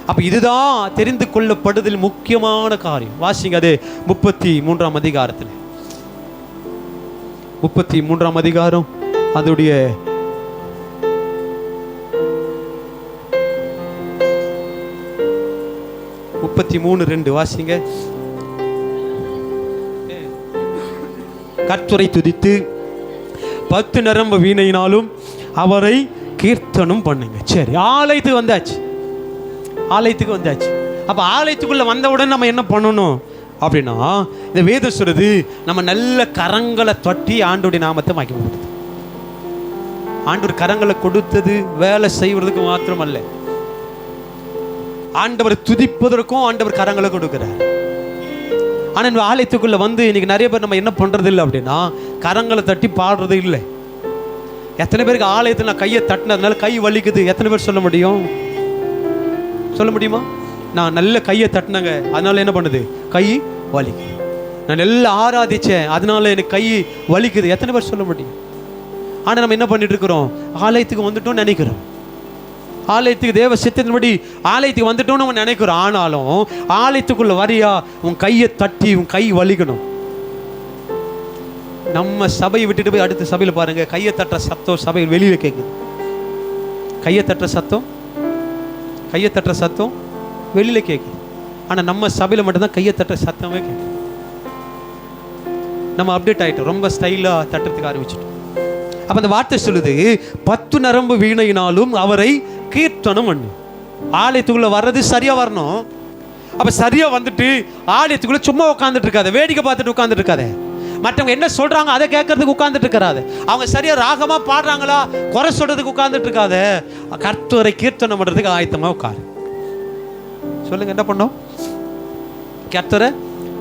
அப்போ இதுதான் தெரிந்து கொள்ளப்படுதல் முக்கியமான காரியம். வாசிங்க அது 33ஆம் அதிகாரத்தில். 33ஆம் அதிகாரம் அதோடைய 33:2 வாசிங்க. கர்த்தரை துதித்து 10 நரம்பு வீணையினாலும் அவரை கீர்த்தனம் பண்ணுங்க. சரி, ஆலயத்துக்கு வந்தாச்சு. அப்ப ஆலயத்துக்குள்ள வந்தவுடன் நம்ம என்ன பண்ணணும் அப்படின்னா, இந்த வேதம் சொல்றது நம்ம நல்ல கரங்களை தட்டி ஆண்டோடைய நாமத்தை மகிமைப்படுத்து. ஆண்டவர் கரங்களை கொடுத்தது வேலை செய்வதற்கு மாத்திரம் அல்ல, ஆண்டவர் துதிப்பதற்கும் ஆண்டவர் கரங்களை கொடுக்கிறார். ஆனால் இந்த ஆலயத்துக்குள்ள இன்னைக்கு நிறைய பேர் நம்ம என்ன பண்றது இல்லை அப்படின்னா, கரங்களை தட்டி பாடுறது இல்லை. எத்தனை பேருக்கு ஆலயத்தில் நான் கையை தட்டினதுனால கை வலிக்குது? எத்தனை பேர் சொல்ல முடியுமா? நான் நல்ல கையை தட்டினங்க, அதனால என்ன பண்ணுது? கை வலிக்குது. நான் நல்லா ஆராதிச்சேன், அதனால எனக்கு கை வலிக்குது. எத்தனை பேர் சொல்ல முடியும்? ஆனால் நம்ம என்ன பண்ணிட்டு இருக்கிறோம்? ஆலயத்துக்கு வந்துட்டோம்னு நினைக்கிறோம். ஆலயத்துக்கு தேவ சித்தத்தின்படி ஆலயத்துக்கு வந்துட்டோம்னு நம்ம நினைக்கிறோம். ஆனாலும் ஆலயத்துக்குள்ள வரியா உன் கையை தட்டி உன் கை வலிக்கணும். நம்ம சபையை விட்டுட்டு போய் அடுத்த சபையில் பாருங்க, கையை தட்டுற சத்தம் சபையில் வெளியில கேட்குது. கையை தட்டுற சத்தம் வெளியில கேட்குது. ஆனால் நம்ம சபையில் மட்டும்தான் கையை தட்டுற சத்தமே கேட்குது. நம்ம அப்டேட் ஆகிட்டோம், ரொம்ப ஸ்டைலாக தட்டுறதுக்கு ஆரம்பிச்சிட்டோம். அப்போ அந்த வார்த்தை சொல்லுது, 10 நரம்பு வீணையினாலும் அவரை கீர்த்தனம் பண்ணு. ஆலயத்துக்குள்ள வர்றது சரியா வரணும். அப்ப சரியா வந்துட்டு ஆலயத்துக்குள்ள சும்மா உட்காந்துட்டு இருக்காத, வேடிக்கை பார்த்துட்டு உட்காந்துட்டு இருக்காத, மற்றவங்க என்ன சொல்றாங்க அதை கேட்கறதுக்கு உட்காந்துட்டு இருக்காது, அவங்க சரியா ராகமா பாடுறாங்களா குறை சொல்றதுக்கு உட்காந்துட்டு இருக்காத, கர்த்தரை கீர்த்தனம் பண்றதுக்கு ஆயத்தமா உட்காரு. சொல்லுங்க, என்ன பண்ணோம்? கர்த்தரை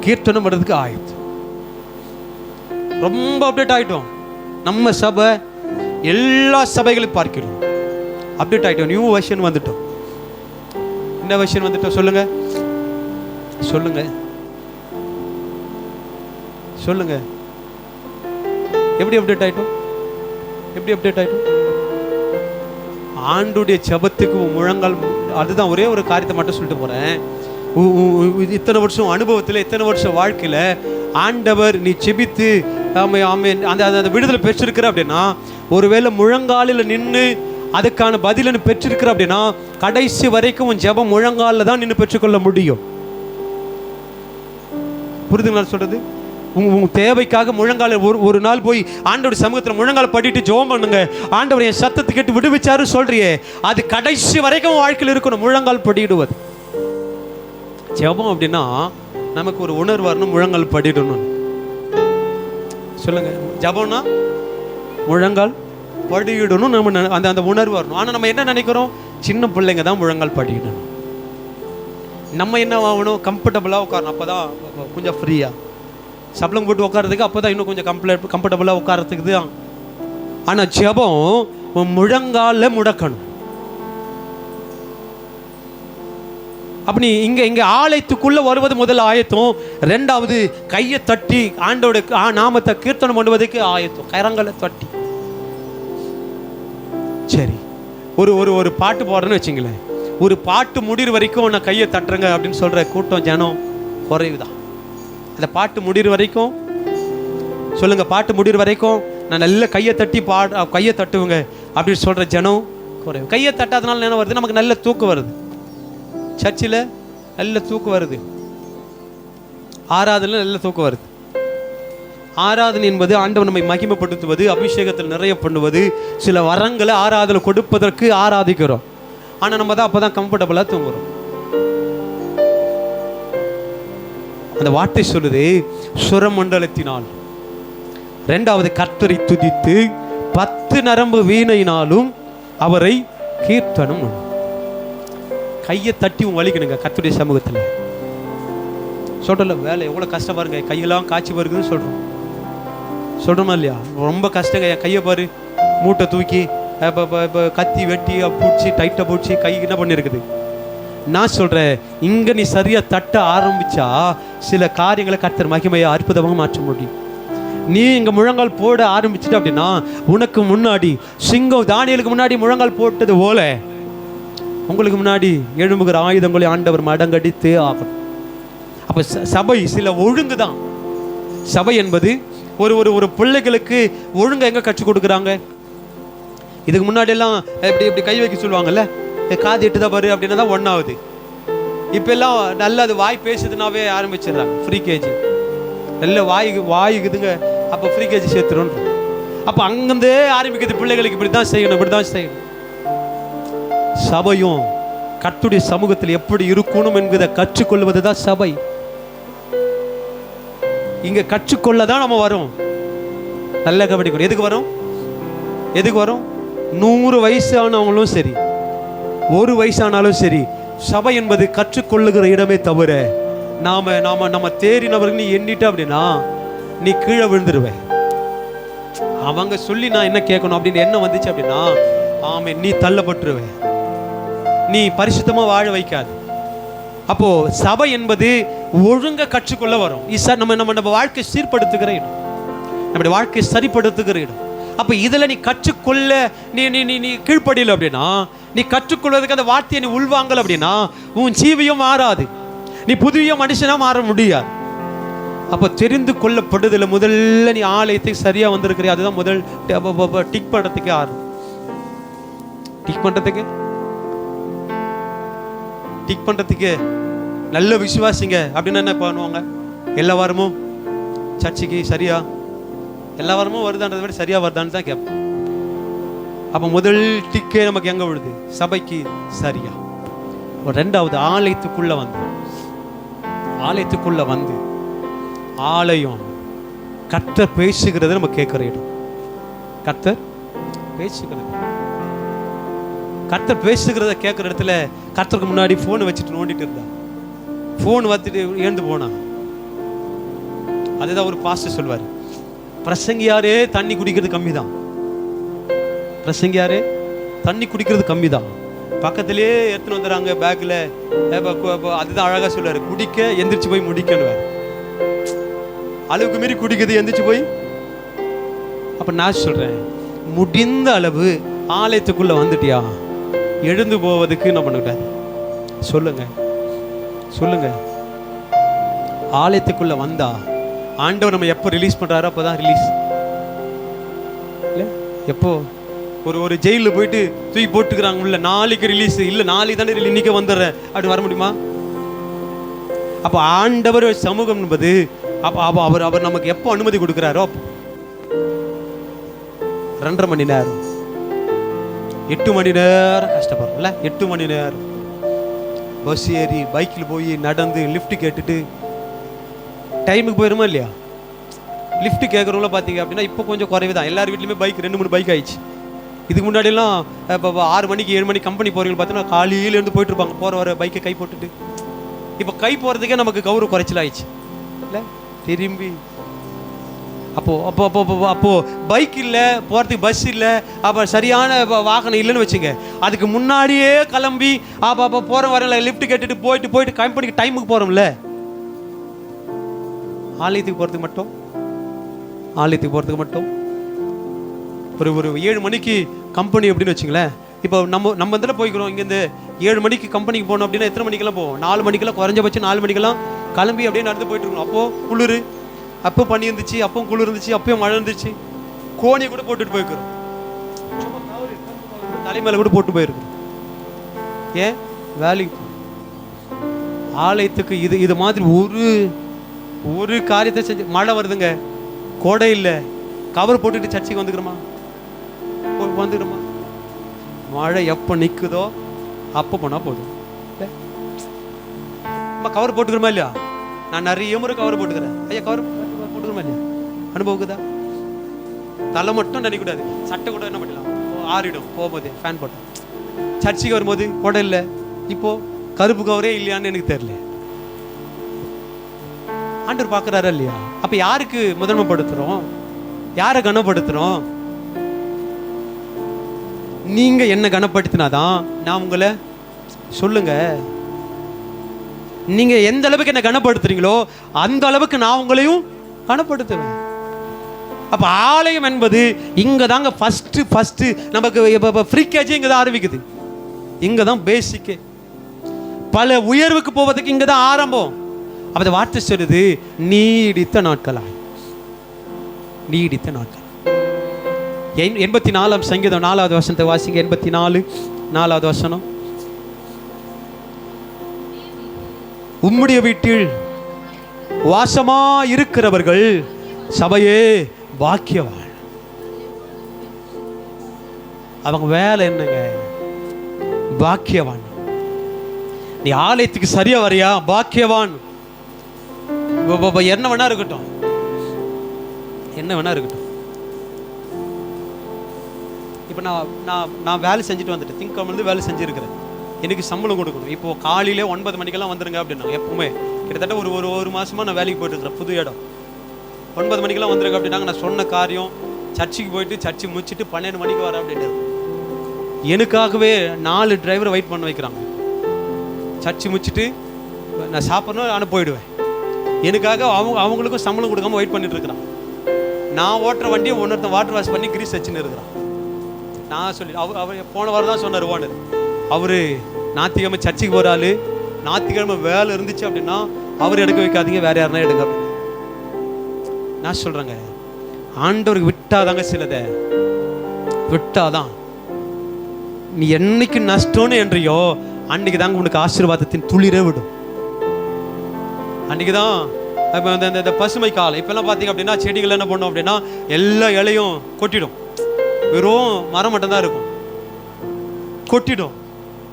கீர்த்தனம் பண்றதுக்கு ஆயத்தம். ரொம்ப அப்டேட் ஆகிட்டோம். நம்ம சபை எல்லா சபைகளையும் பார்க்கிறோம், அப்டேட் ஆகிட்டோம். நியூ வெர்ஷன் வந்துட்டோம். என்ன வெர்ஷன் வந்துட்டோம்? சொல்லுங்க சொல்லுங்க சொல்லுங்க. எப்படி அப்டேட் ஆகிட்டோம்? எப்படி அப்டேட் ஆகிட்டோம்? ஆண்டுடைய ஜெபத்துக்கு முழங்கால். அதுதான் ஒரே ஒரு காரியத்தை மட்டும் சொல்லிட்டு போகிறேன். இத்தனை வருஷம் அனுபவத்தில், இத்தனை வருஷம் வாழ்க்கையில் ஆண்டவர் நீ செபித்து அந்த விடுதலை பெற்றிருக்கிற அப்படின்னா, ஒருவேளை முழங்காலில் நின்று அதுக்கான பதிலை பெற்றிருக்கிற அப்படின்னா, கடைசி வரைக்கும் உன் ஜெபம் முழங்காலில் தான் நின்று பெற்றுக்கொள்ள முடியும். புரிதுங்களா சொல்றது? உங்க தேவைக்காக முழங்கால ஒரு நாள் போய் ஆண்டவர் சமூகத்தில் முழங்கால படிட்டு ஜெபம் பண்ணுங்க. ஆண்டவர் என் சத்தத்தை கேட்டு விடுவிச்சாரு சொல்றியே, அது கடைசி வரைக்கும் வாழ்க்கையில் இருக்கணும். முழங்கால் படிடுவது ஜெபம் அப்படின்னா நமக்கு ஒரு உணர்வு வரணும், முழங்கால் படிடணும். சொல்லுங்க, ஜெபம்னா முழங்கால் படிடணும். நம்ம அந்த உணர்வு வரணும். ஆனால் நம்ம என்ன நினைக்கிறோம்? சின்ன பிள்ளைங்க தான் முழங்கால் படிடணும். நம்ம என்ன ஆகணும்? கம்ஃபர்டபுளாக உட்காரணும். அப்போ தான் கொஞ்சம் ஃப்ரீயாக சப்ளம் போட்டு உட்காரதுக்கு, அப்போ தான் இன்னும் கொஞ்சம் கம்ஃபர்டபுளாக உட்காரத்துக்கு தான். ஆனால் ஜெபம் முழங்கால முடக்கணும். அப்படி இங்கே ஆலயத்துக்குள்ளே வருவது முதல் ஆயத்தம். ரெண்டாவது கையை தட்டி ஆண்டோட நாமத்தை கீர்த்தனம் பண்ணுவதுக்கு ஆயத்தம், கரங்களை தட்டி. சரி, ஒரு பாட்டு போடுறேன்னு வச்சுங்களேன். ஒரு பாட்டு முடிகிற வரைக்கும் நான் கையை தட்டுறேங்க அப்படின்னு சொல்கிற கூட்டம் ஜனம் குறைவுதான். அந்த பாட்டு முடிகிற வரைக்கும் சொல்லுங்கள், பாட்டு முடிகிற வரைக்கும் நான் நல்ல கையை தட்டி கையை தட்டுவேங்க அப்படின்னு சொல்கிற ஜனம் குறைவு. கையை தட்டாதனால என்ன வருது? நமக்கு நல்ல தூக்கம் வருது. சர்ச்சில் நல்ல தூக்கம் வருது, ஆராதனை நல்ல தூக்கம் வருது. ஆராதனை என்பது ஆண்டவர் நம்மை மகிமைப்படுத்துவது, அபிஷேகத்தில் நிறைய பண்ணுவது, சில வரங்களை ஆராதனை கொடுப்பதற்கு ஆராதிக்கிறோம். ஆனால் நம்ம தான் அப்போ தான் கம்ஃபர்டபுளாக தூங்குறோம். அந்த வார்த்தை சொல்லுது, சுரமண்டலத்தினால். ரெண்டாவது கர்த்தரை துதித்து 10 நரம்பு வீணையினாலும் அவரை கீர்த்தனம். கையை தட்டி வலிக்கணுங்க கர்த்தருடைய சமூகத்தில். சொல்றல வேலை எவ்வளோ கஷ்டம் பாருங்க, கையெல்லாம் காய்ச்சி வருதுன்னு சொல்கிறோமா இல்லையா? ரொம்ப கஷ்டங்க. என் கையை பாரு, மூட்டை தூக்கி கத்தி வெட்டி பூச்சி டைட்டாக பூச்சி கை என்ன பண்ணியிருக்குது. நான் சொல்கிறேன், இங்கே நீ சரியாக தட்ட ஆரம்பித்தா சில காரியங்களை கர்த்தர் மகிமையை அற்புதமாக மாற்ற முடியும். நீ இங்கே முழங்கால் போட ஆரம்பிச்சிட்ட அப்படின்னா, உனக்கு முன்னாடி சிங்கம் தானியலுக்கு முன்னாடி முழங்கால் போட்டது போல உங்களுக்கு முன்னாடி எழும்புகிற ஆயுதங்களை ஆண்டவர் மடங்கடித்து ஆகணும். அப்போ சபை சில ஒழுங்கு தான். சபை என்பது ஒரு பிள்ளைகளுக்கு ஒழுங்கை எங்கே கற்றுக் கொடுக்குறாங்க? இதுக்கு முன்னாடியெல்லாம் இப்படி கை வைக்க சொல்லுவாங்கல்ல, காது எட்டு தான் பாரு அப்படின்னா தான் ஒன்றாவது. இப்போ எல்லாம் நல்லா அது வாய் பேசுதுனாவே ஆரம்பிச்சிடுறாங்க. ஃப்ரீ கேஜி நல்ல வாயுக்குதுங்க, அப்போ ஃப்ரீ கேஜி சேர்த்துரும். அப்போ அங்கேருந்தே ஆரம்பிக்குது பிள்ளைகளுக்கு இப்படி தான் செய்யணும், இப்படி தான் செய்யணும். சபையும் கர்த்தருடைய சமூகத்தில் எப்படி இருக்கணும் என்பதை கற்றுக்கொள்வது தான் சபை. இங்க கற்றுக்கொள்ள தான் நம்ம வரோம். நல்ல கவனிக்கணும். எதுக்கு வரும்? 100 வயசு ஆனவங்களும் சரி, 1 வயசானாலும் சரி, சபை என்பது கற்றுக்கொள்ளுகிற இடமே தவிர நம்ம தேறினவர்கள் நீ எண்ணிட்ட அப்படின்னா நீ கீழே விழுந்துருவேன். அவங்க சொல்லி நான் என்ன கேட்கணும் அப்படின்னு என்ன வந்துச்சு அப்படின்னா, ஆமே நீ தள்ளப்பட்டுருவேன், நீ பரிசுத்தமா வாழ வைக்காது. அப்போ சபை என்பது ஒழுங்க கற்றுக்கொள்ள வரும். நம்ம வாழ்க்கை சீர்படுத்துகிற இடம், நம்முடைய வாழ்க்கை சரிப்படுத்துகிற இடம். அப்ப இதுல நீ கற்றுக்கொள்ள நீ கீழ்ப்படியல அப்படின்னா, நீ கற்றுக்கொள்வதற்கு அந்த வார்த்தையை நீ உள்வாங்கல அப்படின்னா உன் ஜீவியம் மாறாது, நீ புதிய மனுஷனா மாற முடியாது. அப்ப தெரிந்து கொள்ளப்படுதல முதல்ல நீ ஆலயத்துக்கு சரியா வந்திருக்கிற, அதுதான் முதல் டிக் பண்றதுக்கு. டிக் பண்றதுக்கு நல்ல விசுவாசிங்க அப்படின்னு என்ன பண்ணுவாங்க? எல்லா வாரமும் சர்ச்சுக்கு சரியா, எல்லா வாரமும் வருதான்றதை விட சரியா வருதான்னு தான் கேட்போம். அப்ப முதல் டிக்கே நமக்கு எங்க விழுது? சபைக்கு சரியா. ரெண்டாவது ஆலயத்துக்குள்ள வந்து ஆலயம் கர்த்தர் பேசுகிறத நம்ம கேட்கிற இடம். கர்த்தர் பேசுகிறத கேட்கிற இடத்துல கர்த்தருக்கு முன்னாடி போன் வச்சுட்டு நோண்டிட்டு இருந்தா, போன் வச்சுட்டு எழுந்து போனா. அதுதான் ஒரு பாஸ்டர் சொல்வாரு, பிரசங்கியாரே தண்ணி குடிக்கிறது கம்மி தான். பிரசங்கியாரே தண்ணி குடிக்கிறது கம்மி தான். பக்கத்திலேயே எடுத்துன்னு வந்துடுறாங்க பேக்கில். அதுதான் அழகாக சொல்லுவார், குடிக்க எந்திரிச்சு போய் முடிக்கணுவார். அளவுக்கு மீறி குடிக்கிறது எந்திரிச்சு போய். அப்போ நான் சொல்கிறேன், முடிந்த அளவு ஆலயத்துக்குள்ளே வந்துட்டியா, எழுந்து போவதுக்கு என்ன பண்ணிட்டார் சொல்லுங்க சொல்லுங்க. ஆலயத்துக்குள்ளே வந்தா ஆண்டவர் நம்ம எப்போ ரிலீஸ் பண்ணுறாரோ அப்போ தான் ரிலீஸ். இல்லை எப்போ ஒரு ஜெயிலில் போயிட்டு தூக்கி போட்டுக்கிறாங்க உள்ள, நாளைக்கு ரிலீஸ், இல்லை நாளைக்கு தானே இன்னைக்கு வந்துடுறேன் அப்படி வர முடியுமா? அப்போ ஆண்டவர் சமூகம் என்பது அப்போ அவர் நமக்கு எப்போ அனுமதி கொடுக்குறாரோ 2.5 மணி நேரம் 8 மணி நேரம் கஷ்டப்படுறோம்ல. 8 மணி நேரம் பஸ் ஏறி பைக்கில் போய் நடந்து லிஃப்ட் கேட்டுட்டு டைமுக்கு போயிடுமா இல்லையா? லிஃப்ட் கேட்குறவங்கள பார்த்தீங்க அப்படின்னா இப்போ கொஞ்சம் குறைவு தான். எல்லார் வீட்லையுமே பைக் 2-3 பைக் ஆயிடுச்சு. இதுக்கு முன்னாடியெல்லாம் இப்போ 6 மணிக்கு 7 மணிக்கு கம்பெனி போகிறவங்க பார்த்தீங்கன்னா காலையிலேருந்து போயிட்டு இருப்பாங்க, போகிற வர பைக்கை கை போட்டுட்டு. இப்போ கை போகிறதுக்கே நமக்கு கௌரவ குறைச்சல் ஆயிடுச்சு இல்லை திரும்பி. அப்போ பைக் இல்லை, போகிறதுக்கு பஸ் இல்லை, அப்போ சரியான வாகனம் இல்லைன்னு வச்சுங்க. அதுக்கு முன்னாடியே கிளம்பி அப்போ போகிற வர லிஃப்ட் கேட்டுட்டு போயிட்டு கம்பெனிக்கு டைமுக்கு போகிறோம்ல. ஆலயத்துக்கு போகிறதுக்கு மட்டும் ஒரு 7 மணிக்கு கம்பெனி அப்படின்னு வச்சுங்களேன். இப்போ நம்ம இதில் போய்க்கிறோம், இங்கேருந்து 7 மணிக்கு கம்பெனிக்கு போகணும் அப்படின்னா எத்தனை மணிக்கெல்லாம் போவோம்? 4 மணிக்கெல்லாம், குறைஞ்சபட்சம் 4 மணிக்கெல்லாம் கிளம்பி அப்படியே நடந்து போயிட்டு இருக்கணும். அப்போது குளிர், அப்போ பனி இருந்துச்சு, அப்பவும் குளிர் இருந்துச்சு, அப்பயும் மழை இருந்துச்சு. கோணியை கூட போட்டுட்டு போய்க்கிறோம், தலைமையில கூட போட்டு போயிருக்கோம். ஏன் வேலைக்கு ஆலயத்துக்கு இது மாதிரி ஒரு காரியத்தை செஞ்சு. மழை வருதுங்க, கோடை இல்லை, கவர் போட்டுட்டு சர்ச்சைக்கு வந்துக்கிறோமா? மழை எப்போ நிற்குதோ அப்போ போனால் போதும். நம்ம கவர் போட்டுக்கிறோமா இல்லையா? நான் நிறைய முறை கவர் போட்டுக்கிறேன். ஐயா கவர் போட்டுக்கிறோமா இல்லையா? அனுபவிக்குதா? தலை மட்டும் நினைக்கூடாது, சட்டை கூட என்ன பண்ணலாம், ஆறிடும் போகும்போது ஃபேன் போட்டேன். சர்ச்சைக்கு வரும்போது போட இல்லை, இப்போ கருப்பு கவரே இல்லையான்னு எனக்கு தெரியல. ஆண்டவர் பார்க்குறாரா இல்லையா? அப்போ யாருக்கு முதன்மைப்படுத்துகிறோம், யாரை கனப்படுத்துகிறோம்? நீங்கள் என்ன கனப்படுத்தினாதான் நான் உங்களை சொல்லுங்க. நீங்கள் எந்த அளவுக்கு என்ன கனப்படுத்துறீங்களோ அந்த அளவுக்கு நான் உங்களையும் கனப்படுத்துவேன். அப்போ ஆலயம் என்பது இங்கே தாங்க ஃபஸ்ட்டு நமக்கு ஃப்ரீக்கேஜ் இங்கே தான் ஆரம்பிக்குது. இங்கே தான் பேசிக்கு. பல உயர்வுக்கு போவதுக்கு இங்கே தான் ஆரம்பம். அப்போ வார்த்தை சொல்லுது, நீடித்த நாட்கள். 84 சங்கீதம் 4வது வசனத்தை வாசிங்க. 84 4வது வசனம். உம்முடைய வீட்டில் வாசமா இருக்கிறவர்கள் சபையே பாக்கியவான். அவங்க வேலை என்னங்க? பாக்கியவான். நீ ஆலயத்துக்கு சரியா வரியா? பாக்கியவான். என்ன வேணா இருக்கட்டும், இப்போ நான் வேலை செஞ்சுட்டு வந்துட்டேன். திங்கக்கிழமை வேலை செஞ்சுருக்கிறேன். எனக்கு சம்பளம் கொடுக்கணும். இப்போது காலையிலே 9 மணிக்கெல்லாம் வந்துடுங்க அப்படின்னாங்க. எப்பவுமே கிட்டத்தட்ட ஒரு மாதமாக நான் வேலைக்கு போயிட்டுருக்கிறேன். புது இடம். 9 மணிக்கெல்லாம் வந்துடுங்க அப்படின்னாங்க. நான் சொன்ன காரியம் சர்ச்சுக்கு போயிட்டு சர்ச்சு முடிச்சுட்டு 12 மணிக்கு வரேன் அப்படின்ட்டு. எனக்காகவே 4 டிரைவரை வெயிட் பண்ண வைக்கிறாங்க. சர்ச்சு முடிச்சுட்டு நான் சாப்பிட்ணும், ஆனால் போயிடுவேன். எனக்காக அவங்களுக்கும் சம்பளம் கொடுக்காம வெயிட் பண்ணிட்டு இருக்கிறான். நான் ஓட்டுற வண்டியை ஒன்னொருத்தன் வாட்டர் வாஷ் பண்ணி கிரீஸ் வச்சுன்னு இருக்கிறான். நான் சொல்லி அவர் போன வாரம் தான் சொன்னார் ஓனர். அவர் ஞாயிற்றுக்கிழமை சர்ச்சுக்கு போகிறாள், ஞாயிற்றுக்கிழமை வேலை இருந்துச்சு அப்படின்னா அவர் எடுக்க வைக்காதீங்க, வேற யாருன்னா எடுங்க. நான் சொல்கிறேங்க, ஆண்டவருக்கு விட்டாதாங்க, சிலதை விட்டாதான். நீ என்னைக்கு நஷ்டம்னு என்றையோ அன்னைக்கு தாங்க உனக்கு ஆசீர்வாதத்தின் துளிரே விடும். அன்றைக்கி தான் இந்த பசுமை காலம். இப்போல்லாம் பார்த்தீங்க அப்படின்னா செடிகள் என்ன பண்ணோம் அப்படின்னா எல்லா இலையும் கொட்டிடும். வெறும் மரம் மட்டும்தான் இருக்கும், கொட்டிடும்.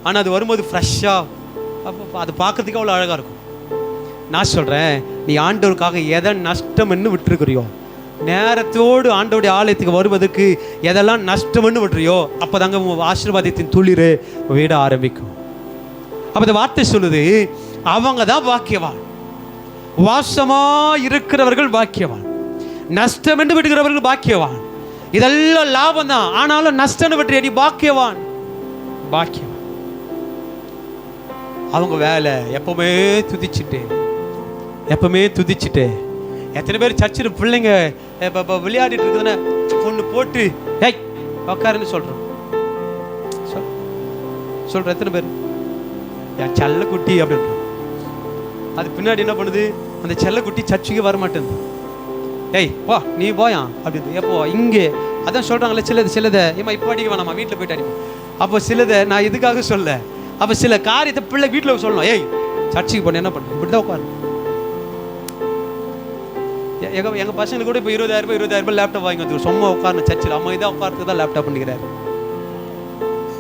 ஆனால் அது வரும்போது ஃப்ரெஷ்ஷாக, அப்போ அது பார்க்கறதுக்கு அவ்வளோ அழகாக இருக்கும். நான் சொல்கிறேன், நீ ஆண்டவருக்காக எதை நஷ்டம்னு விட்டுருக்குறியோ, நேரத்தோடு ஆண்டவருடைய ஆலயத்துக்கு வருவதற்கு எதெல்லாம் நஷ்டம்னு விட்டுறியோ, அப்போ தாங்க ஆசீர்வாதத்தின் துளிர் விட ஆரம்பிக்கும். அப்போ இந்த வார்த்தை சொல்லுது, அவங்க தான் பாக்கியவான். வாசமா இருக்கிறவர்கள் பாக்கியவான். நஷ்டம் என்று விடுகிறவர்கள் பாக்கியவான். இதெல்லாம் லாபம் தான், ஆனாலும் நஷ்டம் விட்டு நீ பாக்கியவான். பாக்கியவான். அவங்க வேலை எப்பவுமே துதிச்சுட்டு. எத்தனை பேர் சர்ச்சில் பிள்ளைங்க விளையாடிட்டு இருக்குதுன்னா ஒன்று போட்டு ஏய் உக்காருன்னு சொல்றேன். எத்தனை பேர் என் செல்ல குட்டி அப்படின்ற அது பின்னாடி என்ன பண்ணுது? அந்த செல்ல குட்டி சர்ச்சுக்கு வரமாட்டேங்குது. ஏய் போ நீ போயா அப்படின்னு. எப்போ இங்கே அதான் சொல்றாங்களே சிலதை ஏமா இப்போ அடிக்க வேணாமா, வீட்டில் போயிட்டு அடிமா. அப்போ சிலதை நான் இதுக்காக சொல்ல, அப்போ சில காரியத்தை பிள்ளை வீட்டில் சொல்லணும். ஏய் சர்ச்சுக்கு போன என்ன பண்ண இப்படிதான் உட்காரு. எங்கள் பசங்களுக்கு கூட இப்போ 20,000 லேப்டாப் வாங்கி வந்து சும்மா உட்காரணும் சர்ச்சில். அம்மா இதாக உட்காரத்துக்கு தான் லேப்டாப் பண்ணிக்கிறாரு.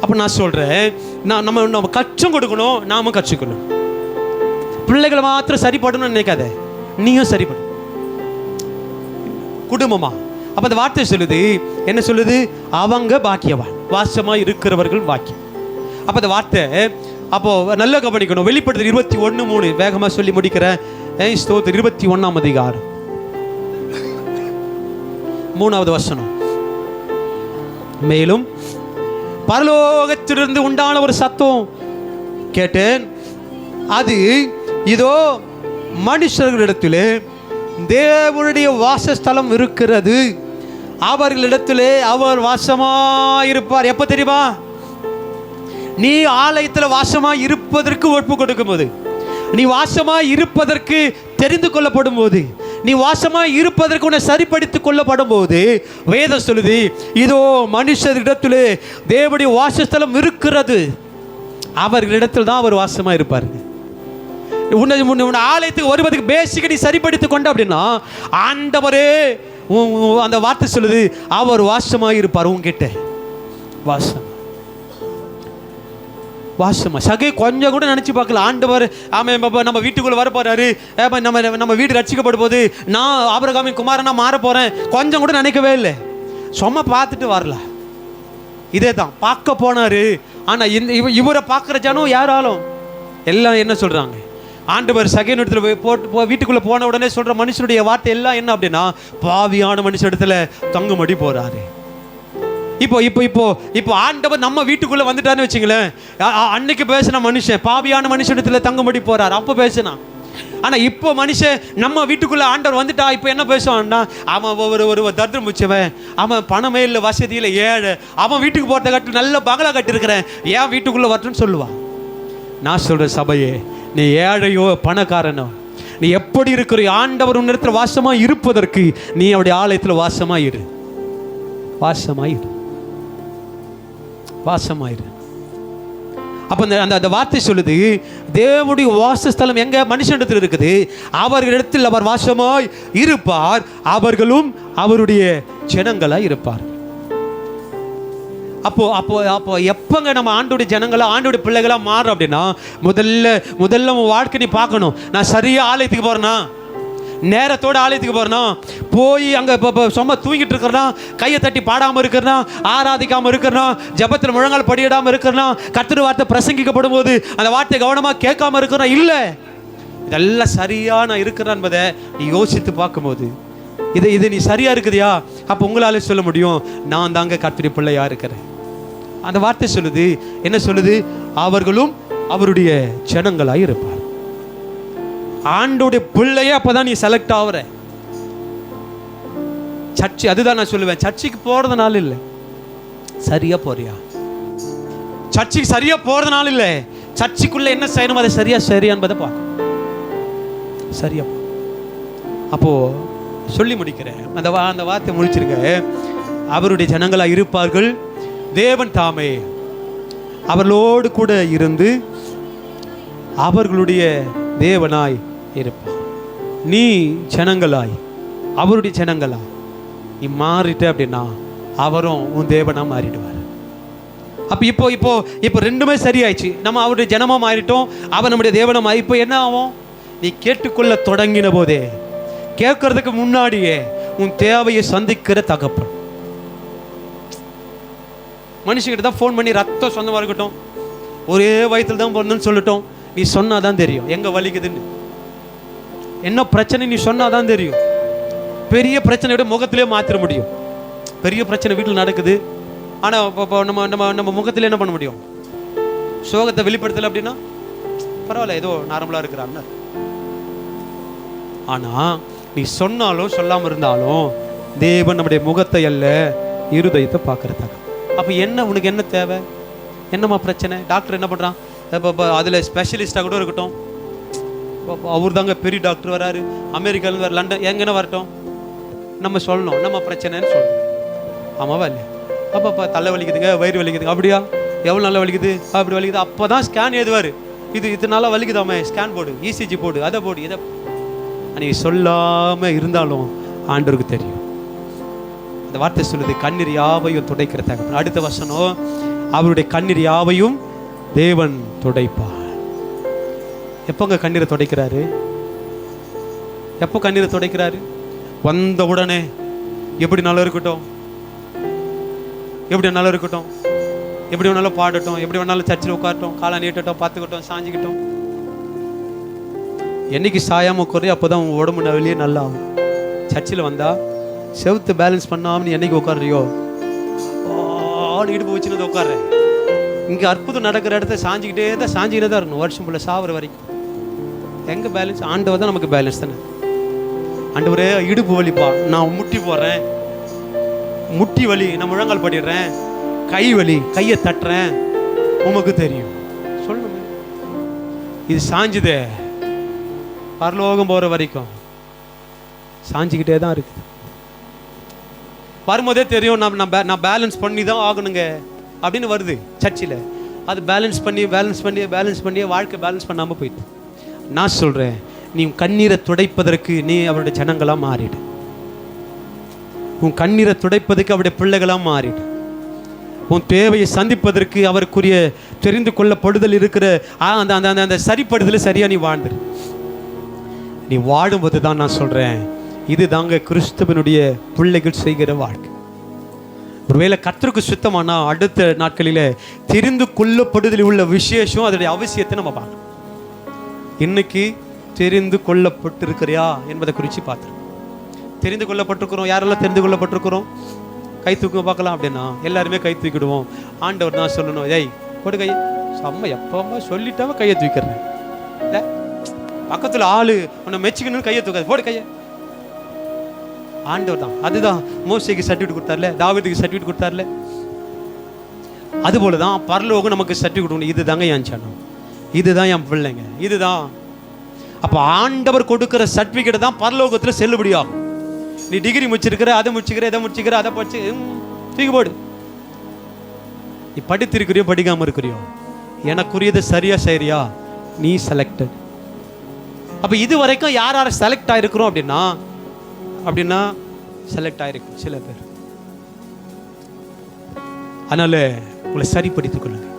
அப்போ நான் சொல்கிறேன், நம்ம கற்றுக் கொடுக்கணும், நாமும் கற்றுக்கணும். பிள்ளைகளை மாத்திரம் சரிப்படணும்னு நினைக்காத, நீயும் சரிப்படும் குடும்பமா. அப்போ அந்த வார்த்தை சொல்லுது, என்ன சொல்லுது? அவங்க பாக்கியவான், வாசமாக இருக்கிறவர்கள் பாக்கியம். அப்போ அந்த வார்த்தை அப்போ நல்லா கவனிக்கணும். வெளிப்படுத்தல் 21:3 வேகமாக சொல்லி முடிக்கிறேன். 21ஆம் அதிகாரம் 3வது வசனம். மேலும் பரலோகத்திலிருந்து உண்டான ஒரு சத்தம் கேட்டேன். அது இதோ மனுஷர்களிடத்திலே தேவனுடைய வாசஸ்தலம் இருக்கிறது, அவர்களிடத்திலே அவர் வாசமாயிருப்பார். எப்ப தெரியுமா? நீ ஆலயத்தில் வாசமாய் இருப்பதற்கு ஒப்பு கொடுக்கும் போது, நீ வாசமாய் இருப்பதற்கு தெரிந்து கொள்ளப்படும் போது, நீ வாசமாய் இருப்பதற்கு உன்னை சரிப்படுத்திக் கொள்ளப்படும் போது வேதம் சொல்லுது, இதோ மனுஷரிடத்திலே தேவனுடைய வாசஸ்தலம் இருக்கிறது, அவர்களிடத்தில் தான் அவர் வாசமாக இருப்பார். உன்னை ஆலயத்துக்கு வருவதற்கு பேசிக்க நீ சரிப்படுத்திக் கொண்ட அப்படின்னா ஆண்டவரே அந்த வார்த்தை சொல்லுது, அவர் வாசமாக இருப்பார் உன்கிட்ட. வாசமா சகை கொஞ்சம் கூட நினச்சி பார்க்கல. ஆண்டவர் நம்ம வீட்டுக்குள்ளே வர போறாரு, நம்ம வீடு ரட்சிக்கப்படும் போது நான் ஆபிரகாமின் குமாரனா மாற போறேன், கொஞ்சம் கூட நினைக்கவே இல்லை. சும்மா பார்த்துட்டு வரல. இதே தான் பார்க்க போனாரு. ஆனால் இவரை பார்க்குற ஜனம் யாராலும் எல்லாம் என்ன சொல்கிறாங்க? ஆண்டவர் சகையின் இடத்துல வீட்டுக்குள்ளே போன உடனே சொல்கிற மனுஷனுடைய வார்த்தை எல்லாம் என்ன அப்படின்னா, பாவியான மனுஷ இடத்துல தங்குமடி போகிறாரு. இப்போ ஆண்டவர் நம்ம வீட்டுக்குள்ளே வந்துட்டான்னு வச்சுங்களேன், அன்னைக்கு பேசின மனுஷன் பாவியான மனுஷனிடத்துல தங்கும்படி போகிறார், அப்போ பேசினா. ஆனால் இப்போ மனுஷன் நம்ம வீட்டுக்குள்ளே ஆண்டவர் வந்துட்டா இப்போ என்ன பேசுவான்னா, அவன் ஒரு தர்தம் முச்சவன், அவன் பணமே இல்லை, வசதியில் ஏழை, அவன் வீட்டுக்கு போகிறத கட்டி நல்ல பங்களா கட்டிருக்கிறேன், ஏன் வீட்டுக்குள்ளே வரட்டுன்னு சொல்லுவான். நான் சொல்கிறேன் சபையே, நீ ஏழையோ பணக்காரனோ, நீ எப்படி இருக்கிற ஆண்டவர் உன்னிடத்தில் வாசமாக இருப்பதற்கு நீ அவருடைய ஆலயத்தில் வாசமாயிரு. அப்போ அந்த வார்த்தை சொல்லுது, தேவனுடைய வாசஸ்தலம் எங்க? மனுஷனிடத்தில் இருக்குது, அவர்களிடத்தில் அவர் வாசமாய் இருப்பார், அவர்களும் அவருடைய ஜனங்களாய் இருப்பார். அப்போ எப்பங்க நம்ம ஆண்டோடைய ஜனங்களா ஆண்டோடைய பிள்ளைகளா மாறும் அப்படின்னா, முதல்ல உன் வாழ்க்கை நீ பார்க்கணும். நான் சரியா ஆலயத்துக்கு போறேன்னா, நேரத்தோட ஆலயத்துக்கு போறேன்னா, போய் அங்கே சும்மா தூங்கிட்டு இருக்கிறனா, கையை தட்டி பாடாமல் இருக்கிறனா, ஆராதிக்காமல் இருக்கிறனா, ஜபத்தில் முழங்கால் படியிடாமல் இருக்கிறனா, கர்த்தர் வார்த்தை பிரசங்கிக்கப்படும் போது அந்த வார்த்தை கவனமாக கேட்காம இருக்கிறனா, இல்லை இதெல்லாம் சரியா நான் இருக்கிறேன் என்பதை நீ யோசித்து பார்க்கும்போது இது நீ சரியா இருக்குதியா, அப்போ உங்களால சொல்ல முடியும், நான் தாங்க கர்த்தருடைய பிள்ளையா இருக்கிறேன். அந்த வார்த்தை சொல்லுது, என்ன சொல்லுது? அவர்களும் அவருடைய ஜனங்களாய் இருப்பார். ஆண்டோடைய பிள்ளையே அப்பதான் நீ செலக்ட் ஆகுற. சர்ச்சை, அதுதான் நான் சொல்லுவேன், சர்ச்சைக்கு போறதுனால இல்லை, சரியா போறியா? சர்ச்சைக்கு சரியா போறதுனால இல்லை, சர்ச்சைக்குள்ள என்ன செய்யணும் அதை சரியா என்பதை பார்க்க சரியா. அப்போ சொல்லி முடிக்கிறேன், அந்த வார்த்தை முடிச்சிருக்க. அவருடைய ஜனங்களா இருப்பார்கள், தேவன் தாமே அவர்களோடு கூட இருந்து அவர்களுடைய தேவனாய் இருப்பார். நீ ஜனங்களாய் அவருடைய ஜனங்களா நீ மாறிட்ட அப்படின்னா அவரும் உன் தேவனா மாறிடுவார். அப்போ இப்போ ரெண்டுமே சரியாயிடுச்சு. நம்ம அவருடைய ஜனமா மாறிட்டோம், அவர் நம்முடைய தேவனா மாறி. இப்போ என்ன ஆகும்? நீ கேட்டுக்கொள்ள தொடங்கின போதே, கேட்கறதுக்கு முன்னாடியே உன் தேவையை சந்திக்கிற தகப்பன். மனுஷங்கிட்ட தான் ஃபோன் பண்ணி ரத்தம் சொந்தமாக இருக்கட்டும், ஒரே வயத்தில் தான் பிறந்தன்னு சொல்லட்டும், நீ சொன்னாதான் தெரியும் எங்க வலிக்குதுன்னு, என்ன பிரச்சனை நீ சொன்னாதான் தெரியும். பெரிய பிரச்சனையோட முகத்திலே மாத்திர முடியும். பெரிய பிரச்சனை வீட்டில் நடக்குது, ஆனால் இப்போ நம்ம நம்ம நம்ம முகத்தில் என்ன பண்ண முடியும்? சோகத்தை வெளிப்படுத்தலை அப்படின்னா பரவாயில்ல, ஏதோ நார்மலாக இருக்கிறான்னு. ஆனால் நீ சொன்னாலும் சொல்லாமல் இருந்தாலும் தேவன் நம்முடைய முகத்தை அல்ல இருதயத்தை பார்க்கறதாக. அப்போ என்ன உனக்கு என்ன தேவை? என்னம்மா பிரச்சனை? டாக்டர் என்ன பண்ணுறான்? இப்போ அதில் ஸ்பெஷலிஸ்டாக கூட இருக்கட்டும், அவர் தாங்க பெரிய டாக்டர் வராரு, அமெரிக்காலேருந்து வர, லண்டன் எங்கன்னா வரட்டும், நம்ம சொல்லணும் நம்ம பிரச்சனைன்னு சொல்லணும். ஆமாவா இல்லையா? அப்போ தலை வலிக்குதுங்க, வயிறு வலிக்குதுங்க, அப்படியா? எவ்வளோ நல்லா வலிக்குது? அப்படி வலிக்குது. அப்போ தான் ஸ்கேன் எழுதுவார், இது நாளாக வலிக்குதாமே, ஸ்கேன் போடு, இசிஜி போடு, அதை போடு, இதை. நீ சொல்லாமல் இருந்தாலும் ஆண்டவருக்கு தெரியும். அந்த வார்த்தை சொல்லுது, கண்ணீர் யாவையும் துடைக்கிற தகப்பன். அடுத்த வசனம், அவருடைய கண்ணீர் யாவையும் தேவன் துடைப்பார். எப்போங்க கண்ணீரை துடைக்கிறாரு? எப்போ கண்ணீரை துடைக்கிறாரு? வந்த உடனே எப்படி நல்லா இருக்கட்டும், எப்படி நல்லா இருக்கட்டும், எப்படி வேணாலும் பாடட்டும், எப்படி வேணாலும் சர்ச்சில் உட்காரட்டும், காலை நீட்டட்டும், பார்த்துக்கட்டும், சாஞ்சிக்கிட்டோம். என்னைக்கு சாயாமல் உட்காரு அப்போதான் உங்கள் உடம்பு வெளியே நல்லா ஆகும். சர்ச்சில் வந்தால் செவுத்து பேலன்ஸ் பண்ணாமல் என்னைக்கு உட்காடுறியோ இடுப்பு வச்சுன்னு உட்காடுறேன். இங்கே அற்புதம் நடக்கிற இடத்த சாஞ்சிக்கிட்டே தான் இருக்கணும் வருஷம் ஃபுல்லாக சாவர வரைக்கும். எங்கே பேலன்ஸ்? ஆண்டவர் தான் நமக்கு பேலன்ஸ் தானே. ஆண்டவரே இடுப்பு வலிப்பா, நான் முட்டி போடுறேன், முட்டி வலி, நான் முழங்கால் படிடுறேன், கை வலி, கையை தட்டுறேன், உமக்கு தெரியும் சொல்லணும். இது சாஞ்சுதே பரலோகம் போகிற வரைக்கும் சாஞ்சிக்கிட்டே தான் இருக்குது. வரும்போதே தெரியும் நான் பேலன்ஸ் பண்ணி தான் ஆகணுங்க அப்படின்னு வருது சர்ச்சில். அது பேலன்ஸ் பண்ணி வாழ்க்கை பேலன்ஸ் பண்ணாமல் போயிட்டு. நான் சொல்கிறேன், நீ கண்ணீரை துடைப்பதற்கு நீ அவருடைய ஜனங்களாக மாறிடு. உன் கண்ணீரை துடைப்பதற்கு அவருடைய பிள்ளைகளாக மாறிடு. உன் தேவையை சந்திப்பதற்கு அவருக்குரிய தெரிந்து கொள்ளப்படுதல் இருக்கிற அந்த அந்த அந்த சரிப்படுதல் சரியாக நீ வாழ்ந்துரு. நீ வாழும்போது தான் நான் சொல்கிறேன், இது தாங்க கிறிஸ்துவனுடைய பிள்ளைகள் செய்கிற வாழ்க்கை. ஒருவேளை கர்த்தருக்கு சுத்தமானா அடுத்த நாட்களில் தெரிந்து கொள்ளப்படுதலில் உள்ள விசேஷம், அதோடைய அவசியத்தை நம்ம பார்க்கணும். இன்னைக்கு தெரிந்து கொள்ளப்பட்டிருக்கிறியா என்பதை குறித்து பார்த்துருக்கோம். தெரிந்து கொள்ளப்பட்டிருக்கிறோம். யாரெல்லாம் தெரிந்து கொள்ளப்பட்டிருக்கிறோம்? கை தூக்க பார்க்கலாம் அப்படின்னா எல்லாருமே கை தூக்கிடுவோம். ஆண்டவர் தான் சொல்லணும், ஏய் போடு கையை. செம்ம எப்போ சொல்லிட்டாம கையை தூக்கிறேன். இல்லை பக்கத்தில் ஆளு உன்னை மெச்சிக்கணும்னு கையை தூக்காது, போடு கையை. ஆண்டவர் தான். அதுதான் மோசேக்கு சர்டிஃபிகேட் கொடுத்தார்ல, தாவீதுக்கு சர்டிஃபிகேட் கொடுத்தார்ல. அதுபோல தான் பரலோகம் நமக்கு சர்டிஃபிகேட் கொடுக்கணும். இது தாங்க என் சனம், இதுதான் என் பிள்ளைங்க, இதுதான். அப்போ ஆண்டவர் கொடுக்குற சர்டிஃபிகேட் தான் பரலோகத்தில் செல்லுபடியாகும். நீ டிகிரி முடிச்சிருக்கிற, அதை முடிச்சுக்கிற, இதை முடிச்சுக்கிற, அதை படிச்சு தூக்கி போடு. நீ படித்திருக்கிறியோ படிக்காமல் இருக்கிறியோ, எனக்குரியதை சரியா செய்யறியா, நீ செலக்டட். அப்போ இது வரைக்கும் யார் யார் செலக்ட் ஆகிருக்கிறோம் அப்படின்னா செலக்ட் ஆகிருக்கும் சில பேர். அதனால உங்களை சரிப்படுத்திக் கொள்ளுங்க.